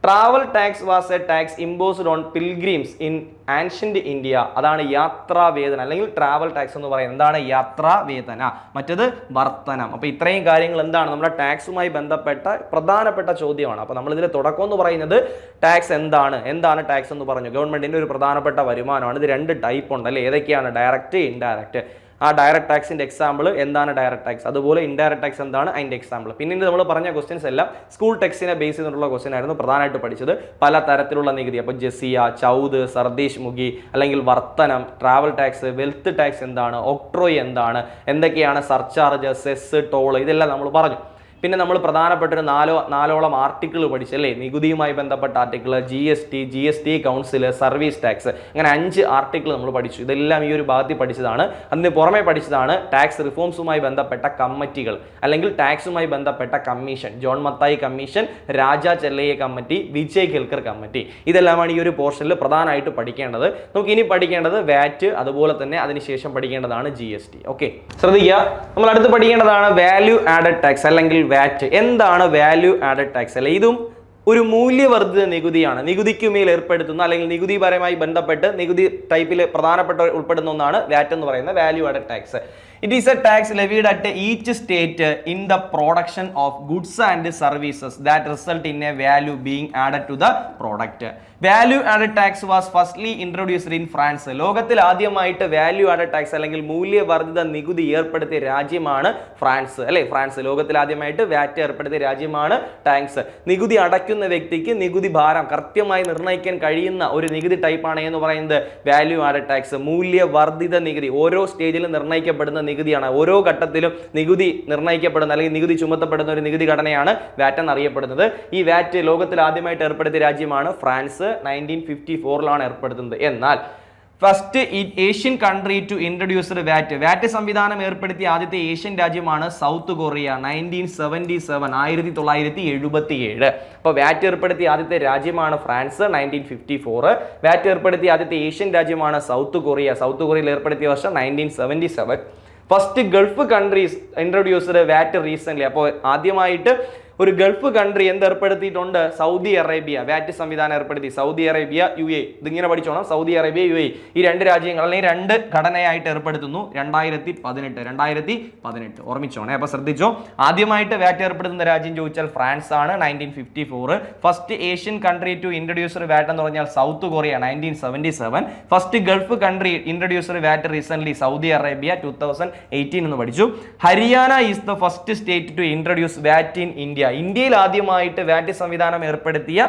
Speaker 1: Travel tax was a tax imposed on pilgrims in ancient India. അതാണ് യാത്രാവേതന അല്ലെങ്കിൽ ട്രാവൽ ടാക്സ് എന്ന് പറയുന്നത്. എന്താണ്? യാത്രാവേതന. മറ്റത് വർത്തനം. അപ്പൊ ഇത്രയും കാര്യങ്ങൾ എന്താണ് നമ്മുടെ ടാക്സുമായി ബന്ധപ്പെട്ട പ്രധാനപ്പെട്ട ചോദ്യമാണ്. അപ്പൊ നമ്മൾ ഇതിന്റെ തുടക്കം എന്ന് പറയുന്നത് ടാക്സ് എന്താണ് ടാക്സ് എന്ന് പറഞ്ഞു. ഗവൺമെന്റിന്റെ ഒരു പ്രധാനപ്പെട്ട വരുമാനമാണ്. ഇത് 2 ടൈപ്പ് ഉണ്ട് അല്ലെ. ഏതൊക്കെയാണ്? Direct, indirect. ആ ഡയറക്റ്റ് ടാക്സിന്റെ എക്സാമ്പിൾ എന്താണ് ഡയറക്റ്റ് ടാക്സ്, അതുപോലെ ഇൻഡയറക്റ്റ് ടാക്സ് എന്താണ് അതിന്റെ എക്സാമ്പിൾ. പിന്നീട് നമ്മൾ പറഞ്ഞ ക്വസ്റ്റ്യൻസ് എല്ലാം സ്കൂൾ ടെക്സ്റ്റിനെ ബേസ് ചെയ്തിട്ടുള്ള ക്വസ്റ്റ്യൻ ആയിരുന്നു പ്രധാനമായിട്ട് പഠിച്ചത്. പല തരത്തിലുള്ള നികുതി, അപ്പോൾ ജസിയ, ചൗദ്, സർദേശ് മുഖി, അല്ലെങ്കിൽ വർത്തനം, ട്രാവൽ ടാക്സ്, വെൽത്ത് ടാക്സ് എന്താണ്, ഒക്ട്രോയ് എന്താണ്, എന്തൊക്കെയാണ് സർചാർജ്, സെസ്, ടോൾ, ഇതെല്ലാം നമ്മൾ പറഞ്ഞു. പിന്നെ നമ്മൾ പ്രധാനപ്പെട്ട ഒരു നാലോളം ആർട്ടിക്കിൾ പഠിച്ചല്ലേ, നികുതിയുമായി ബന്ധപ്പെട്ട article, G S T council, service tax, അങ്ങനെ 5 ആർട്ടിക്കിൾ നമ്മൾ പഠിച്ചു. ഇതെല്ലാം ഈ ഒരു ഭാഗത്തിൽ പഠിച്ചതാണ്. അതിന് പുറമെ പഠിച്ചതാണ് ടാക്സ് റിഫോംസുമായി ബന്ധപ്പെട്ട കമ്മിറ്റികൾ, അല്ലെങ്കിൽ ടാക്സുമായി ബന്ധപ്പെട്ട commission, John Mathai commission, Raja Chellaiah committee, Vijay Khelkar committee. ഇതെല്ലാമാണ് ഈ ഒരു പോർഷനിൽ പ്രധാനമായിട്ട് പഠിക്കേണ്ടത്. നമുക്ക് ഇനി പഠിക്കേണ്ടത് വാറ്റ്, അതുപോലെ തന്നെ അതിനുശേഷം പഠിക്കേണ്ടതാണ് GST. ഓക്കെ, ശ്രദ്ധിക്കുക. നമ്മൾ അടുത്ത് പഠിക്കേണ്ടതാണ് വാല്യൂ ആഡഡ് ടാക്സ് അല്ലെങ്കിൽ വാറ്റ്. എന്താണ് വാല്യൂ ആഡഡ് ടാക്സ്? അല്ലെ, ഇതും ഒരു മൂല്യവർദ്ധിത നികുതിയാണ്. നികുതിക്കുമേൽ ഏർപ്പെടുത്തുന്ന അല്ലെങ്കിൽ നികുതിപരമായി ബന്ധപ്പെട്ട് നികുതി ടൈപ്പിൽ പ്രധാനപ്പെട്ട ഉൾപ്പെടുന്ന ഒന്നാണ് വാറ്റ് എന്ന് പറയുന്ന value added tax. It is a tax levied at each state in the production of goods and services that result in a value being added to the product. Value added tax was firstly introduced in France. ലോകത്തിൽ ആദ്യമായിട്ട് value added tax അല്ലെങ്കിൽ മൂല്യവർദ്ധിത നികുതി ഏർപ്പെടുത്തിയ രാജ്യമാണ് France അല്ലെ. France ലോകത്തിൽ ആദ്യമായിട്ട് വാറ്റ് ഏർപ്പെടുത്തിയ രാജ്യമാണ്. ടാക്സ് നികുതി അടയ്ക്കുന്ന വ്യക്തിക്ക് നികുതി ഭാരം കൃത്യമായി നിർണ്ണയിക്കാൻ കഴിയുന്ന ഒരു നികുതി ടൈപ്പാണ് എന്ന് പറയുന്നത് വാല്യൂ ആഡഡ് ടാക്സ്. മൂല്യവർദ്ധിത നികുതി ഓരോ സ്റ്റേജിലും നിർണ്ണയിക്കപ്പെടുന്ന നികുതിയാണ്. ഓരോ ഘട്ടത്തിലും നികുതി നിർണ്ണയിക്കപ്പെടുന്ന അല്ലെങ്കിൽ നികുതി ചുമത്തപ്പെടുന്ന ഒരു നികുതി ഘടനയാണ് വാറ്റ് എന്നറിയപ്പെടുന്നത്. ഈ വാറ്റ് ലോകത്തിൽ ആദ്യമായിട്ട് ഏർപ്പെടുത്തിയ രാജ്യമാണ് ഫ്രാൻസ്. 1954 ഏർപ്പെടുത്തുന്നത്. എന്നാൽ first Asian country to introduced VAT സംവിധാനം ഏർപ്പെടുത്തിയ ആദ്യത്തെ ഏഷ്യൻ രാജ്യമാണ് സൗത്ത് കൊറിയ. 1977 1977. അപ്പോൾ വാറ്റ് ഏർപ്പെടുത്തിയ ആദ്യത്തെ രാജ്യമാണ് ഫ്രാൻസ്. 1954. വാറ്റ് ഏർപ്പെടുത്തിയ ആദ്യത്തെ ഏഷ്യൻ രാജ്യമാണ് സൗത്ത് കൊറിയ. സൗത്ത് കൊറിയയിൽ ഏർപ്പെടുത്തിയ വർഷം 1977. First Gulf countries introduced VAT recent. അപ്പോൾ ആദ്യമായിട്ട് ഒരു ഗൾഫ് കൺട്രി ഏർപ്പെടുത്തിയിട്ടുണ്ട്? Saudi Arabia. വാറ്റ് സംവിധാനം ഏർപ്പെടുത്തി സൗദി അറേബ്യ, UAE. ഇതിങ്ങനെ പഠിച്ചോണം. സൗദി അറേബ്യ, UAE ഈ രണ്ട് രാജ്യങ്ങൾ അല്ലെങ്കിൽ രണ്ട് ഘടനയായിട്ട് ഏർപ്പെടുത്തുന്നു 2018. ഓർമ്മിച്ചോണേ. അപ്പൊ ശ്രദ്ധിച്ചോ, ആദ്യമായിട്ട് വാറ്റ് ഏർപ്പെടുത്തുന്ന രാജ്യം ചോദിച്ചാൽ ഫ്രാൻസ് ആണ്. 1954. First Asian country to introduced VAT എന്ന് പറഞ്ഞാൽ South Korea. 1977. First Gulf country introduced VAT recent Saudi Arabia. 2018 എന്ന് പഠിച്ചു. Haryana is the first state to introduce VAT in India. ഇന്ത്യയിൽ ആദ്യമായിട്ട് വാറ്റ് സംവിധാനം ഏർപ്പെടുത്തിയ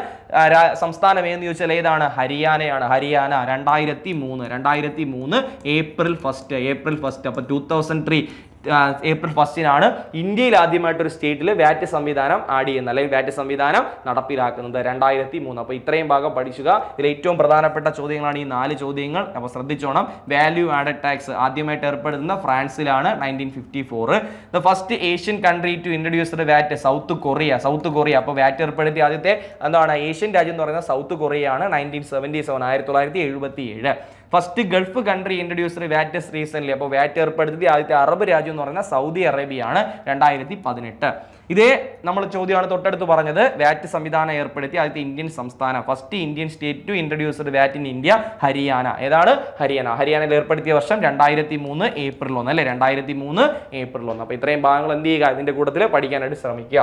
Speaker 1: സംസ്ഥാനം എന്ന് ചോദിച്ചാൽ ഏതാണ്? ഹരിയാനയാണ്. ഹരിയാന 2003 ഏപ്രിൽ 1. അപ്പൊ 2003 ഏപ്രിൽ 1 ഇന്ത്യയിൽ ആദ്യമായിട്ട് ഒരു സ്റ്റേറ്റിൽ വാറ്റ് സംവിധാനം ആഡ് ചെയ്യുന്നത് അല്ലെങ്കിൽ വാറ്റ് സംവിധാനം നടപ്പിലാക്കുന്നത് 2003. അപ്പോൾ ഇത്രയും ഭാഗം പഠിക്കുക. ഇതിൽ ഏറ്റവും പ്രധാനപ്പെട്ട ചോദ്യങ്ങളാണ് ഈ 4 ചോദ്യങ്ങൾ. അപ്പോൾ ശ്രദ്ധിച്ചോണം. വാല്യൂ ആഡഡ് ടാക്സ് ആദ്യമായിട്ട് ഏർപ്പെടുത്തുന്ന ഫ്രാൻസിലാണ് 1954. The first Asian country to introduced VAT South Korea. അപ്പോൾ വാറ്റ് ഏർപ്പെടുത്തിയ ആദ്യത്തെ എന്താണ് ഏഷ്യൻ രാജ്യം എന്ന് പറയുന്നത് സൗത്ത് കൊറിയയാണ്. 1977. First Gulf country introduced VAT recent. അപ്പോൾ വാറ്റ് ഏർപ്പെടുത്തിയ ആദ്യത്തെ അറബ് രാജ്യം എന്ന് പറയുന്നത് സൗദി അറേബ്യയാണ്. 2018. ഇതേ നമ്മൾ ചോദ്യമാണ് തൊട്ടടുത്ത് പറഞ്ഞത്. വാറ്റ് സംവിധാനം ഏർപ്പെടുത്തിയ ആദ്യത്തെ ഇന്ത്യൻ സംസ്ഥാനം. First Indian state to introduced VAT in India Haryana. ഏതാണ്? ഹരിയാനയിൽ ഏർപ്പെടുത്തിയ വർഷം 2003 ഏപ്രിൽ 1 അല്ലെ? 2003 ഏപ്രിൽ 1. അപ്പോൾ ഇത്രയും ഭാഗങ്ങൾ എന്ത് ചെയ്യുക? ഇതിന്റെ കൂട്ടത്തിൽ പഠിക്കാനായിട്ട് ശ്രമിക്കുക.